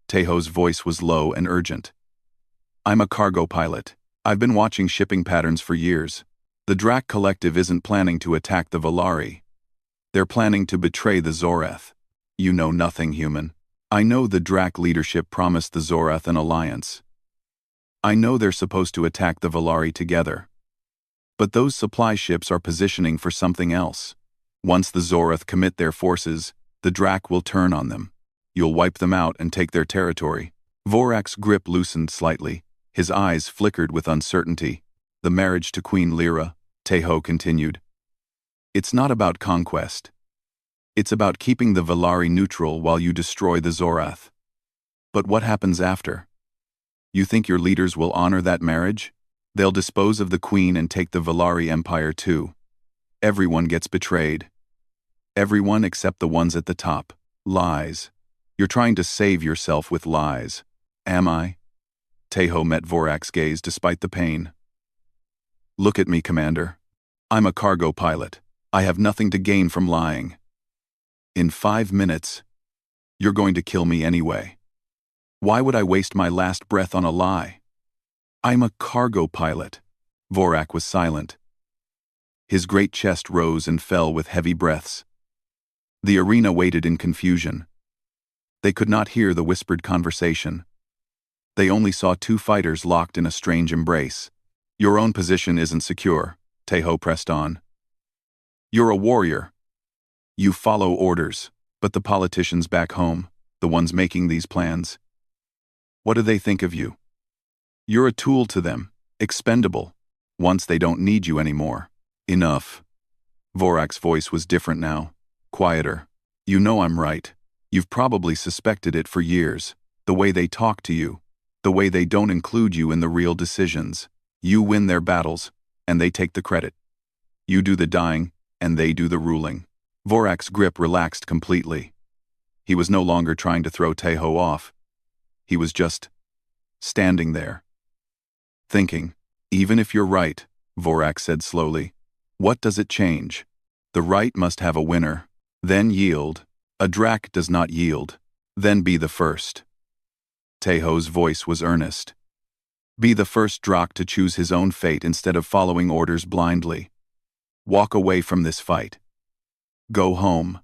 Teho's voice was low and urgent. I'm a cargo pilot. I've been watching shipping patterns for years. The Drakh Collective isn't planning to attack the Valari. They're planning to betray the Zorath. You know nothing, human. I know the Drakh leadership promised the Zorath an alliance. I know they're supposed to attack the Valari together. But those supply ships are positioning for something else. Once the Zorath commit their forces, the Drak will turn on them. You'll wipe them out and take their territory. Vorak's grip loosened slightly. His eyes flickered with uncertainty. The marriage to Queen Lyra, Teho continued. It's not about conquest. It's about keeping the Velari neutral while you destroy the Zorath. But what happens after? You think your leaders will honor that marriage? They'll dispose of the Queen and take the Velari Empire too. Everyone gets betrayed. Everyone except the ones at the top. Lies. You're trying to save yourself with lies. Am I? Teho met Vorak's gaze despite the pain. Look at me, Commander. I'm a cargo pilot. I have nothing to gain from lying. In 5 minutes, you're going to kill me anyway. Why would I waste my last breath on a lie? I'm a cargo pilot. Vorak was silent. His great chest rose and fell with heavy breaths. The arena waited in confusion. They could not hear the whispered conversation. They only saw two fighters locked in a strange embrace. Your own position isn't secure, Teho pressed on. You're a warrior. You follow orders, but the politicians back home, the ones making these plans, what do they think of you? You're a tool to them, expendable. Once they don't need you anymore. Enough. Vorak's voice was different now, quieter. You know I'm right. You've probably suspected it for years. The way they talk to you. The way they don't include you in the real decisions. You win their battles, and they take the credit. You do the dying, and they do the ruling. Vorak's grip relaxed completely. He was no longer trying to throw Teho off. He was just standing there. Thinking, even if you're right, Vorak said slowly, what does it change? The right must have a winner. Then yield. A Drak does not yield. Then be the first. Teho's voice was earnest. Be the first Drak to choose his own fate instead of following orders blindly. Walk away from this fight. Go home.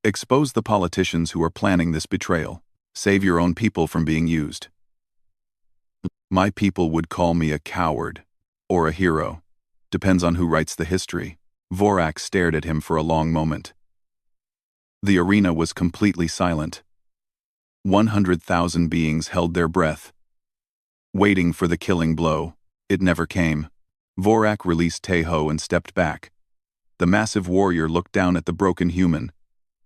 Expose the politicians who are planning this betrayal. Save your own people from being used. My people would call me a coward. Or a hero. Depends on who writes the history. Vorak stared at him for a long moment. The arena was completely silent. 100,000 beings held their breath, waiting for the killing blow. It never came. Vorak released Teho and stepped back. The massive warrior looked down at the broken human,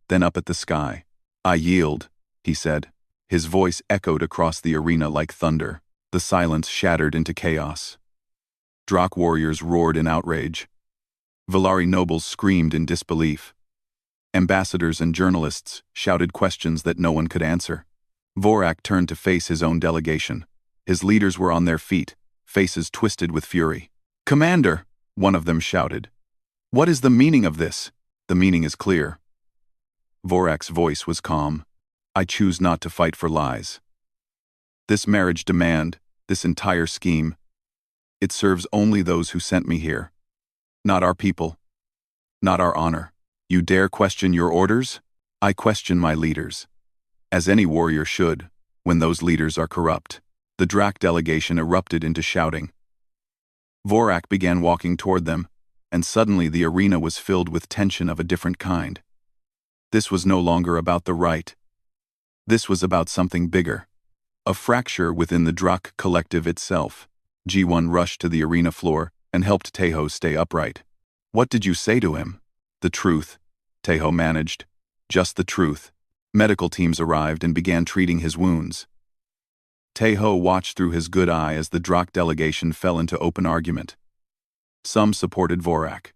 then up at the sky. I yield, he said. His voice echoed across the arena like thunder. The silence shattered into chaos. Drak warriors roared in outrage. Velari nobles screamed in disbelief. Ambassadors and journalists shouted questions that no one could answer. Vorak turned to face his own delegation. His leaders were on their feet, faces twisted with fury. Commander, one of them shouted. What is the meaning of this? The meaning is clear. Vorak's voice was calm. I choose not to fight for lies. This marriage demand, this entire scheme, it serves only those who sent me here. Not our people. Not our honor. You dare question your orders? I question my leaders. As any warrior should, when those leaders are corrupt. The Drak delegation erupted into shouting. Vorak began walking toward them, and suddenly the arena was filled with tension of a different kind. This was no longer about the right. This was about something bigger. A fracture within the Drak collective itself. G1 rushed to the arena floor and helped Teho stay upright. What did you say to him? The truth, Teho managed. Just the truth. Medical teams arrived and began treating his wounds. Teho watched through his good eye as the Drak delegation fell into open argument. Some supported Vorak.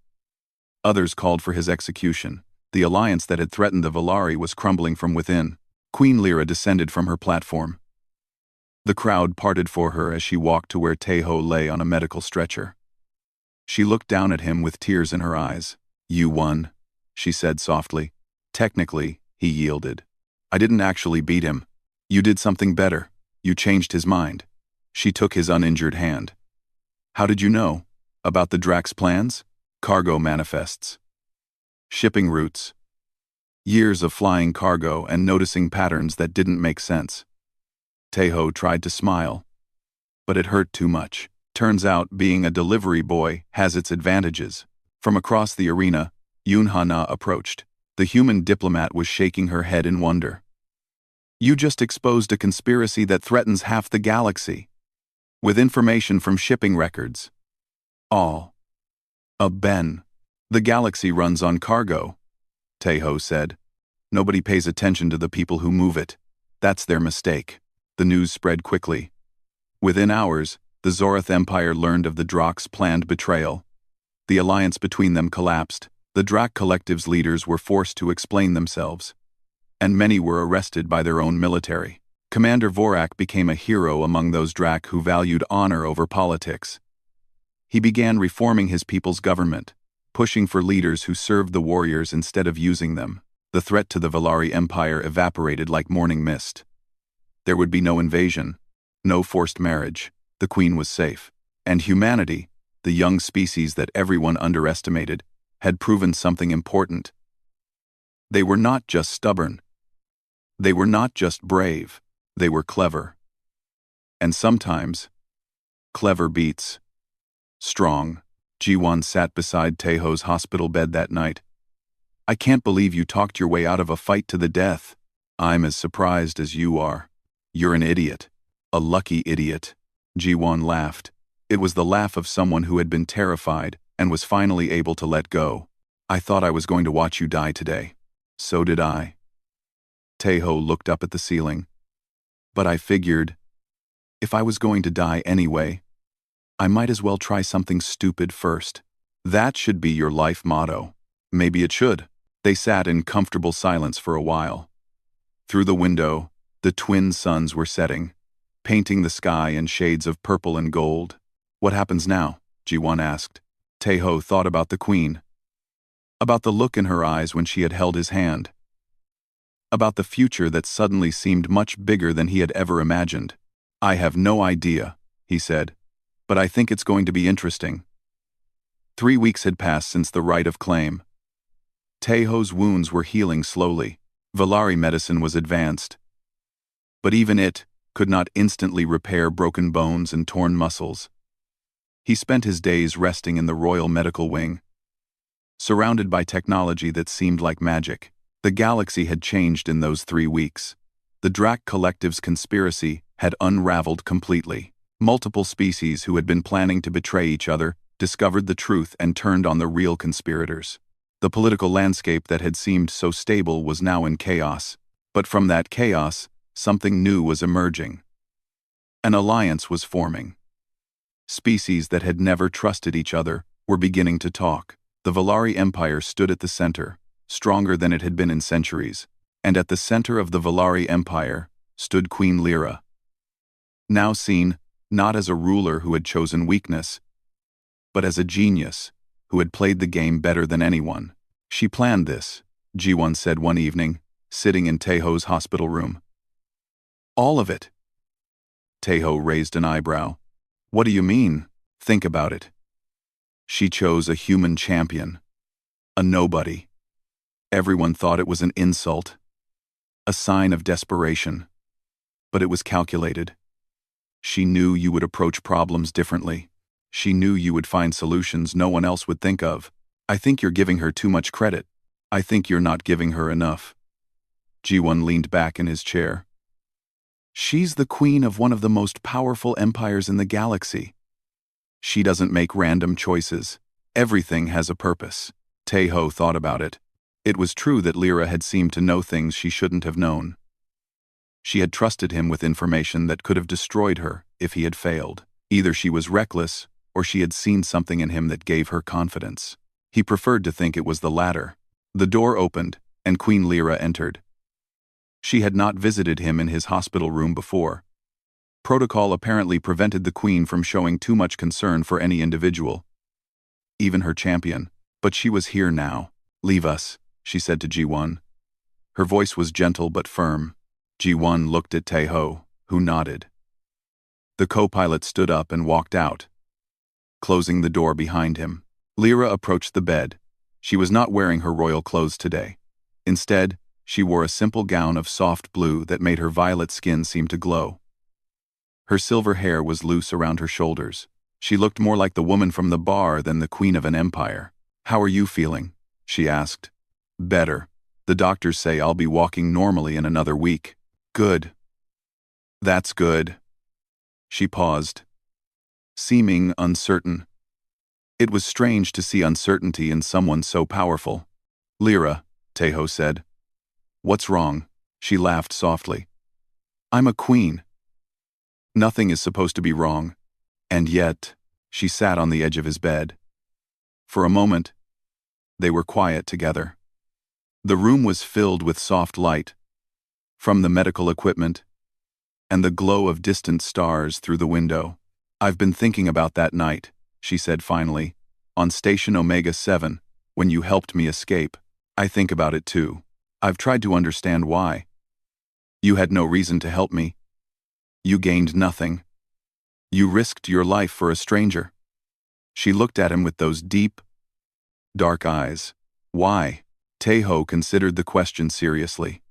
Others called for his execution. The alliance that had threatened the Velari was crumbling from within. Queen Lyra descended from her platform. The crowd parted for her as she walked to where Teho lay on a medical stretcher. She looked down at him with tears in her eyes. You won, she said softly. Technically, he yielded. I didn't actually beat him. You did something better. You changed his mind. She took his uninjured hand. How did you know? About the Drak's plans? Cargo manifests. Shipping routes. Years of flying cargo and noticing patterns that didn't make sense. Teho tried to smile, but it hurt too much. Turns out being a delivery boy has its advantages. From across the arena, Yun-Hana approached. The human diplomat was shaking her head in wonder. You just exposed a conspiracy that threatens half the galaxy. With information from shipping records. All. Ben. The galaxy runs on cargo, Taeho said. Nobody pays attention to the people who move it. That's their mistake. The news spread quickly. Within hours, the Zorath Empire learned of the Drak's planned betrayal. The alliance between them collapsed. The Drak Collective's leaders were forced to explain themselves. And many were arrested by their own military. Commander Vorak became a hero among those Drak who valued honor over politics. He began reforming his people's government, pushing for leaders who served the warriors instead of using them. The threat to the Valari Empire evaporated like morning mist. There would be no invasion, no forced marriage. The queen was safe. And humanity, the young species that everyone underestimated, had proven something important. They were not just stubborn. They were not just brave. They were clever. And sometimes, clever beats strong. Ji-won sat beside Taeho's hospital bed that night. I can't believe you talked your way out of a fight to the death. I'm as surprised as you are. You're an idiot. A lucky idiot. Ji-won laughed. It was the laugh of someone who had been terrified and was finally able to let go. I thought I was going to watch you die today. So did I. Taeho looked up at the ceiling. But I figured, if I was going to die anyway, I might as well try something stupid first. That should be your life motto. Maybe it should. They sat in comfortable silence for a while. Through the window, the twin suns were setting, painting the sky in shades of purple and gold. What happens now? Ji-won asked. Taeho thought about the queen. About the look in her eyes when she had held his hand. About the future that suddenly seemed much bigger than he had ever imagined. I have no idea, he said, but I think it's going to be interesting. 3 weeks had passed since the rite of claim. Taeho's wounds were healing slowly. Valari medicine was advanced. But even it could not instantly repair broken bones and torn muscles. He spent his days resting in the Royal Medical Wing, surrounded by technology that seemed like magic. The galaxy had changed in those 3 weeks. The Drak Collective's conspiracy had unraveled completely. Multiple species who had been planning to betray each other discovered the truth and turned on the real conspirators. The political landscape that had seemed so stable was now in chaos. But from that chaos, something new was emerging. An alliance was forming. Species that had never trusted each other were beginning to talk. The Valari Empire stood at the center, stronger than it had been in centuries, and at the center of the Valari Empire stood Queen Lyra. Now seen not as a ruler who had chosen weakness, but as a genius who had played the game better than anyone. She planned this, Ji-won said one evening, sitting in Taeho's hospital room. All of it. Taeho raised an eyebrow. What do you mean? Think about it. She chose a human champion. A nobody. Everyone thought it was an insult. A sign of desperation. But it was calculated. She knew you would approach problems differently. She knew you would find solutions no one else would think of. I think you're giving her too much credit. I think you're not giving her enough. Ji-won leaned back in his chair. She's the queen of one of the most powerful empires in the galaxy. She doesn't make random choices. Everything has a purpose. Taeho thought about it. It was true that Lyra had seemed to know things she shouldn't have known. She had trusted him with information that could have destroyed her if he had failed. Either she was reckless, or she had seen something in him that gave her confidence. He preferred to think it was the latter. The door opened, and Queen Lyra entered. She had not visited him in his hospital room before. Protocol apparently prevented the queen from showing too much concern for any individual, even her champion. But she was here now. Leave us, she said to Ji-won. Her voice was gentle but firm. Ji-won looked at Taeho, who nodded. The co-pilot stood up and walked out, closing the door behind him. Lyra approached the bed. She was not wearing her royal clothes today. Instead, she wore a simple gown of soft blue that made her violet skin seem to glow. Her silver hair was loose around her shoulders. She looked more like the woman from the bar than the queen of an empire. How are you feeling? she asked. Better. The doctors say I'll be walking normally in another week. Good. That's good. She paused, seeming uncertain. It was strange to see uncertainty in someone so powerful. Lyra, Tejo said. What's wrong? She laughed softly. I'm a queen. Nothing is supposed to be wrong. And yet, she sat on the edge of his bed. For a moment, they were quiet together. The room was filled with soft light, from the medical equipment, and the glow of distant stars through the window. I've been thinking about that night, she said finally, on Station Omega 7, when you helped me escape. I think about it too. I've tried to understand why. You had no reason to help me. You gained nothing. You risked your life for a stranger. She looked at him with those deep, dark eyes. Why? Tejo considered the question seriously.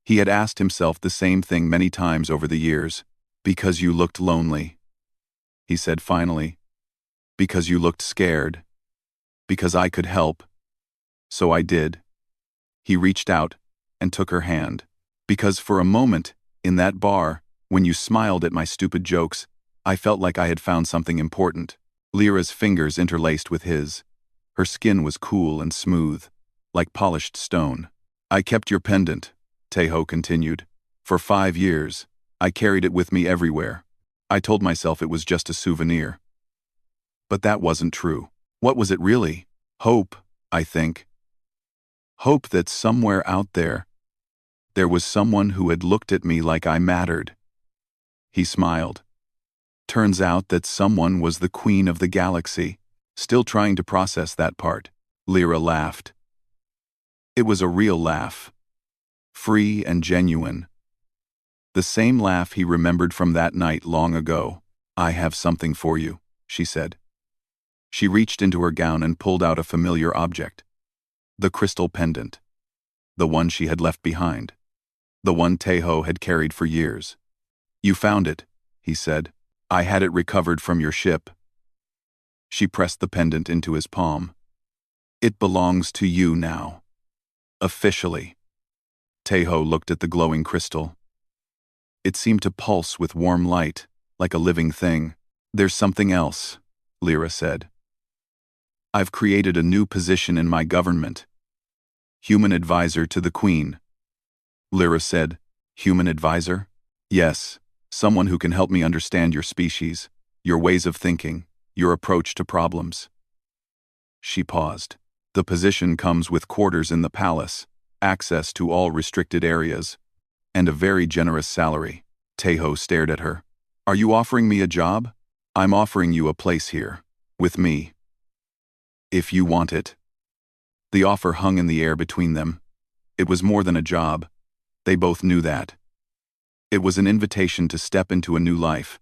He had asked himself the same thing many times over the years. Because you looked lonely, he said finally. Because you looked scared. Because I could help. So I did. He reached out and took her hand. Because for a moment, in that bar, when you smiled at my stupid jokes, I felt like I had found something important. Lyra's fingers interlaced with his. Her skin was cool and smooth, like polished stone. I kept your pendant, Tejo continued. For 5 years, I carried it with me everywhere. I told myself it was just a souvenir. But that wasn't true. What was it really? Hope, I think. Hope that somewhere out there was someone who had looked at me like I mattered. He smiled. Turns out that someone was the queen of the galaxy. Still trying to process that part, Lyra laughed. It was a real laugh. Free and genuine. The same laugh he remembered from that night long ago. I have something for you, she said. She reached into her gown and pulled out a familiar object. The crystal pendant. The one she had left behind. The one Tejo had carried for years. You found it, he said. I had it recovered from your ship. She pressed the pendant into his palm. It belongs to you now. Officially. Tejo looked at the glowing crystal. It seemed to pulse with warm light, like a living thing. There's something else, Lyra said. I've created a new position in my government. Human advisor to the Queen. Lyra said, Human advisor? Yes, someone who can help me understand your species, your ways of thinking, your approach to problems. She paused. The position comes with quarters in the palace, access to all restricted areas, and a very generous salary. Tejo stared at her. Are you offering me a job? I'm offering you a place here, with me. If you want it. The offer hung in the air between them. It was more than a job. They both knew that. It was an invitation to step into a new life.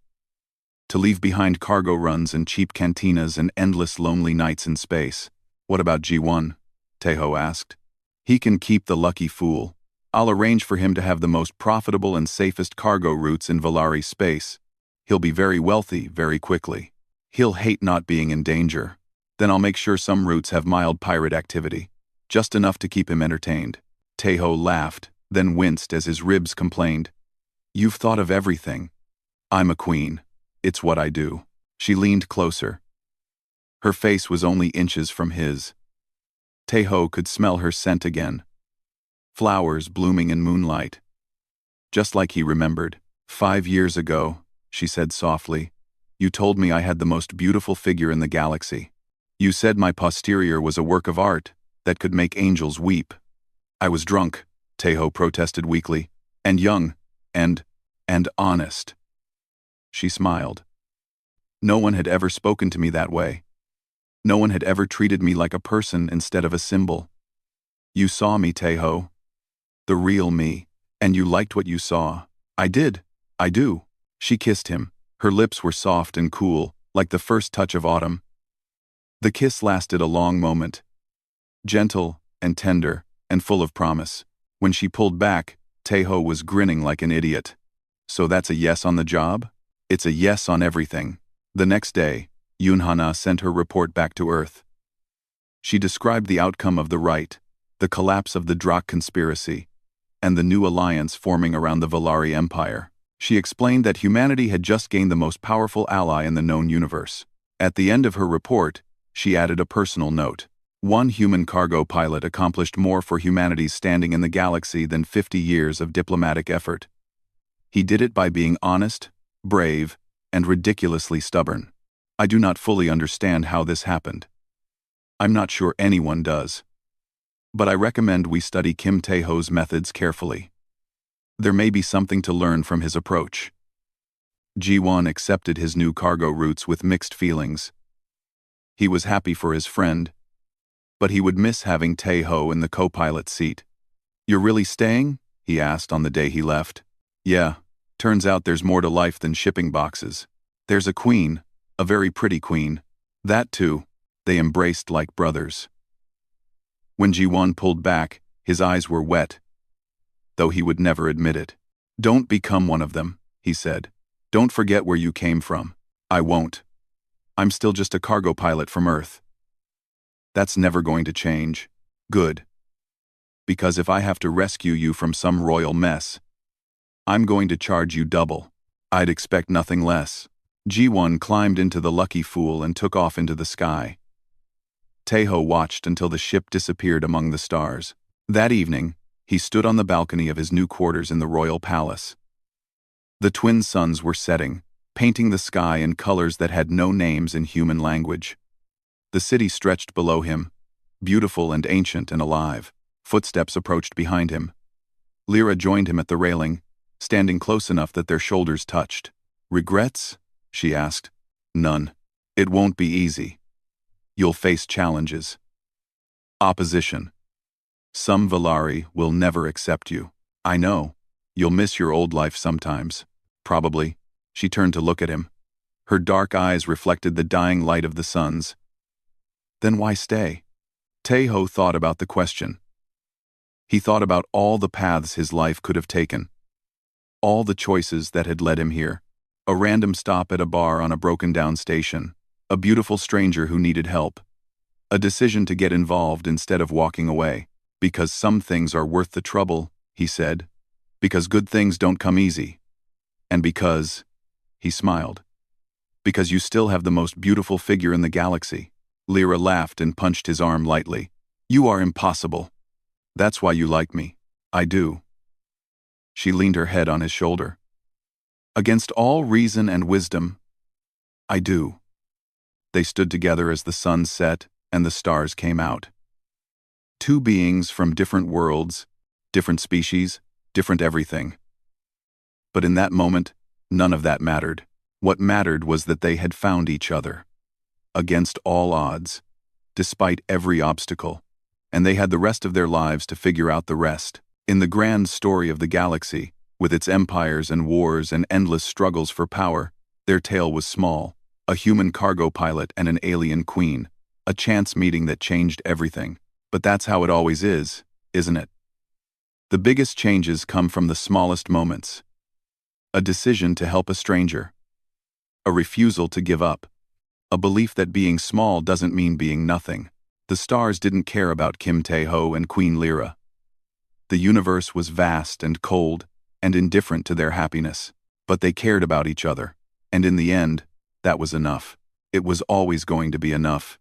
To leave behind cargo runs and cheap cantinas and endless lonely nights in space. What about G1? Tejo asked. He can keep the lucky fool. I'll arrange for him to have the most profitable and safest cargo routes in Valari space. He'll be very wealthy very quickly. He'll hate not being in danger. Then I'll make sure some routes have mild pirate activity. Just enough to keep him entertained. Tejo laughed, then winced as his ribs complained. You've thought of everything. I'm a queen. It's what I do. She leaned closer. Her face was only inches from his. Tejo could smell her scent again. Flowers blooming in moonlight. Just like he remembered. 5 years ago, she said softly, you told me I had the most beautiful figure in the galaxy. You said my posterior was a work of art that could make angels weep. I was drunk, Tejo protested weakly, and young, and honest. She smiled. No one had ever spoken to me that way. No one had ever treated me like a person instead of a symbol. You saw me, Tejo. The real me, and you liked what you saw. I did. I do. She kissed him. Her lips were soft and cool, like the first touch of autumn. The kiss lasted a long moment. Gentle and tender and full of promise. When she pulled back, Tejo was grinning like an idiot. So that's a yes on the job? It's a yes on everything. The next day, Yunhana sent her report back to Earth. She described the outcome of the right, the collapse of the Drakh conspiracy, and the new alliance forming around the Valari Empire. She explained that humanity had just gained the most powerful ally in the known universe. At the end of her report, she added a personal note. One human cargo pilot accomplished more for humanity's standing in the galaxy than 50 years of diplomatic effort. He did it by being honest, brave, and ridiculously stubborn. I do not fully understand how this happened. I'm not sure anyone does. But I recommend we study Kim Tae-ho's methods carefully. There may be something to learn from his approach. Ji-won accepted his new cargo routes with mixed feelings. He was happy for his friend, but he would miss having Tae-ho in the co-pilot seat. "You're really staying?" he asked on the day he left. "Yeah, turns out there's more to life than shipping boxes. There's a queen, a very pretty queen. That too." They embraced like brothers. When Ji-won pulled back, his eyes were wet, though he would never admit it. "Don't become one of them," he said. "Don't forget where you came from." "I won't. I'm still just a cargo pilot from Earth." "That's never going to change." "Good. Because if I have to rescue you from some royal mess, I'm going to charge you double." "I'd expect nothing less." Ji-won climbed into the Lucky Fool and took off into the sky. Tae-ho watched until the ship disappeared among the stars. That evening, he stood on the balcony of his new quarters in the royal palace. The twin suns were setting, painting the sky in colors that had no names in human language. The city stretched below him, beautiful and ancient and alive. Footsteps approached behind him. Lyra joined him at the railing, standing close enough that their shoulders touched. "Regrets?" she asked. "None. It won't be easy. You'll face challenges. Opposition. Some Valari will never accept you. I know. You'll miss your old life sometimes. Probably." She turned to look at him. Her dark eyes reflected the dying light of the suns. "Then why stay?" Tae-ho thought about the question. He thought about all the paths his life could have taken. All the choices that had led him here. A random stop at a bar on a broken-down station. A beautiful stranger who needed help. A decision to get involved instead of walking away. "Because some things are worth the trouble," he said. "Because good things don't come easy. And because," he smiled, "because you still have the most beautiful figure in the galaxy." Lyra laughed and punched his arm lightly. "You are impossible. That's why you like me." "I do." She leaned her head on his shoulder. "Against all reason and wisdom, I do." They stood together as the sun set and the stars came out. Two beings from different worlds, different species, different everything. But in that moment, none of that mattered. What mattered was that they had found each other. Against all odds, despite every obstacle. And they had the rest of their lives to figure out the rest. In the grand story of the galaxy, with its empires and wars and endless struggles for power, their tale was small. A human cargo pilot and an alien queen. A chance meeting that changed everything. But that's how it always is, isn't it? The biggest changes come from the smallest moments. A decision to help a stranger. A refusal to give up. A belief that being small doesn't mean being nothing. The stars didn't care about Kim Tae-ho and Queen Lyra. The universe was vast and cold and indifferent to their happiness. But they cared about each other. And in the end, that was enough. It was always going to be enough.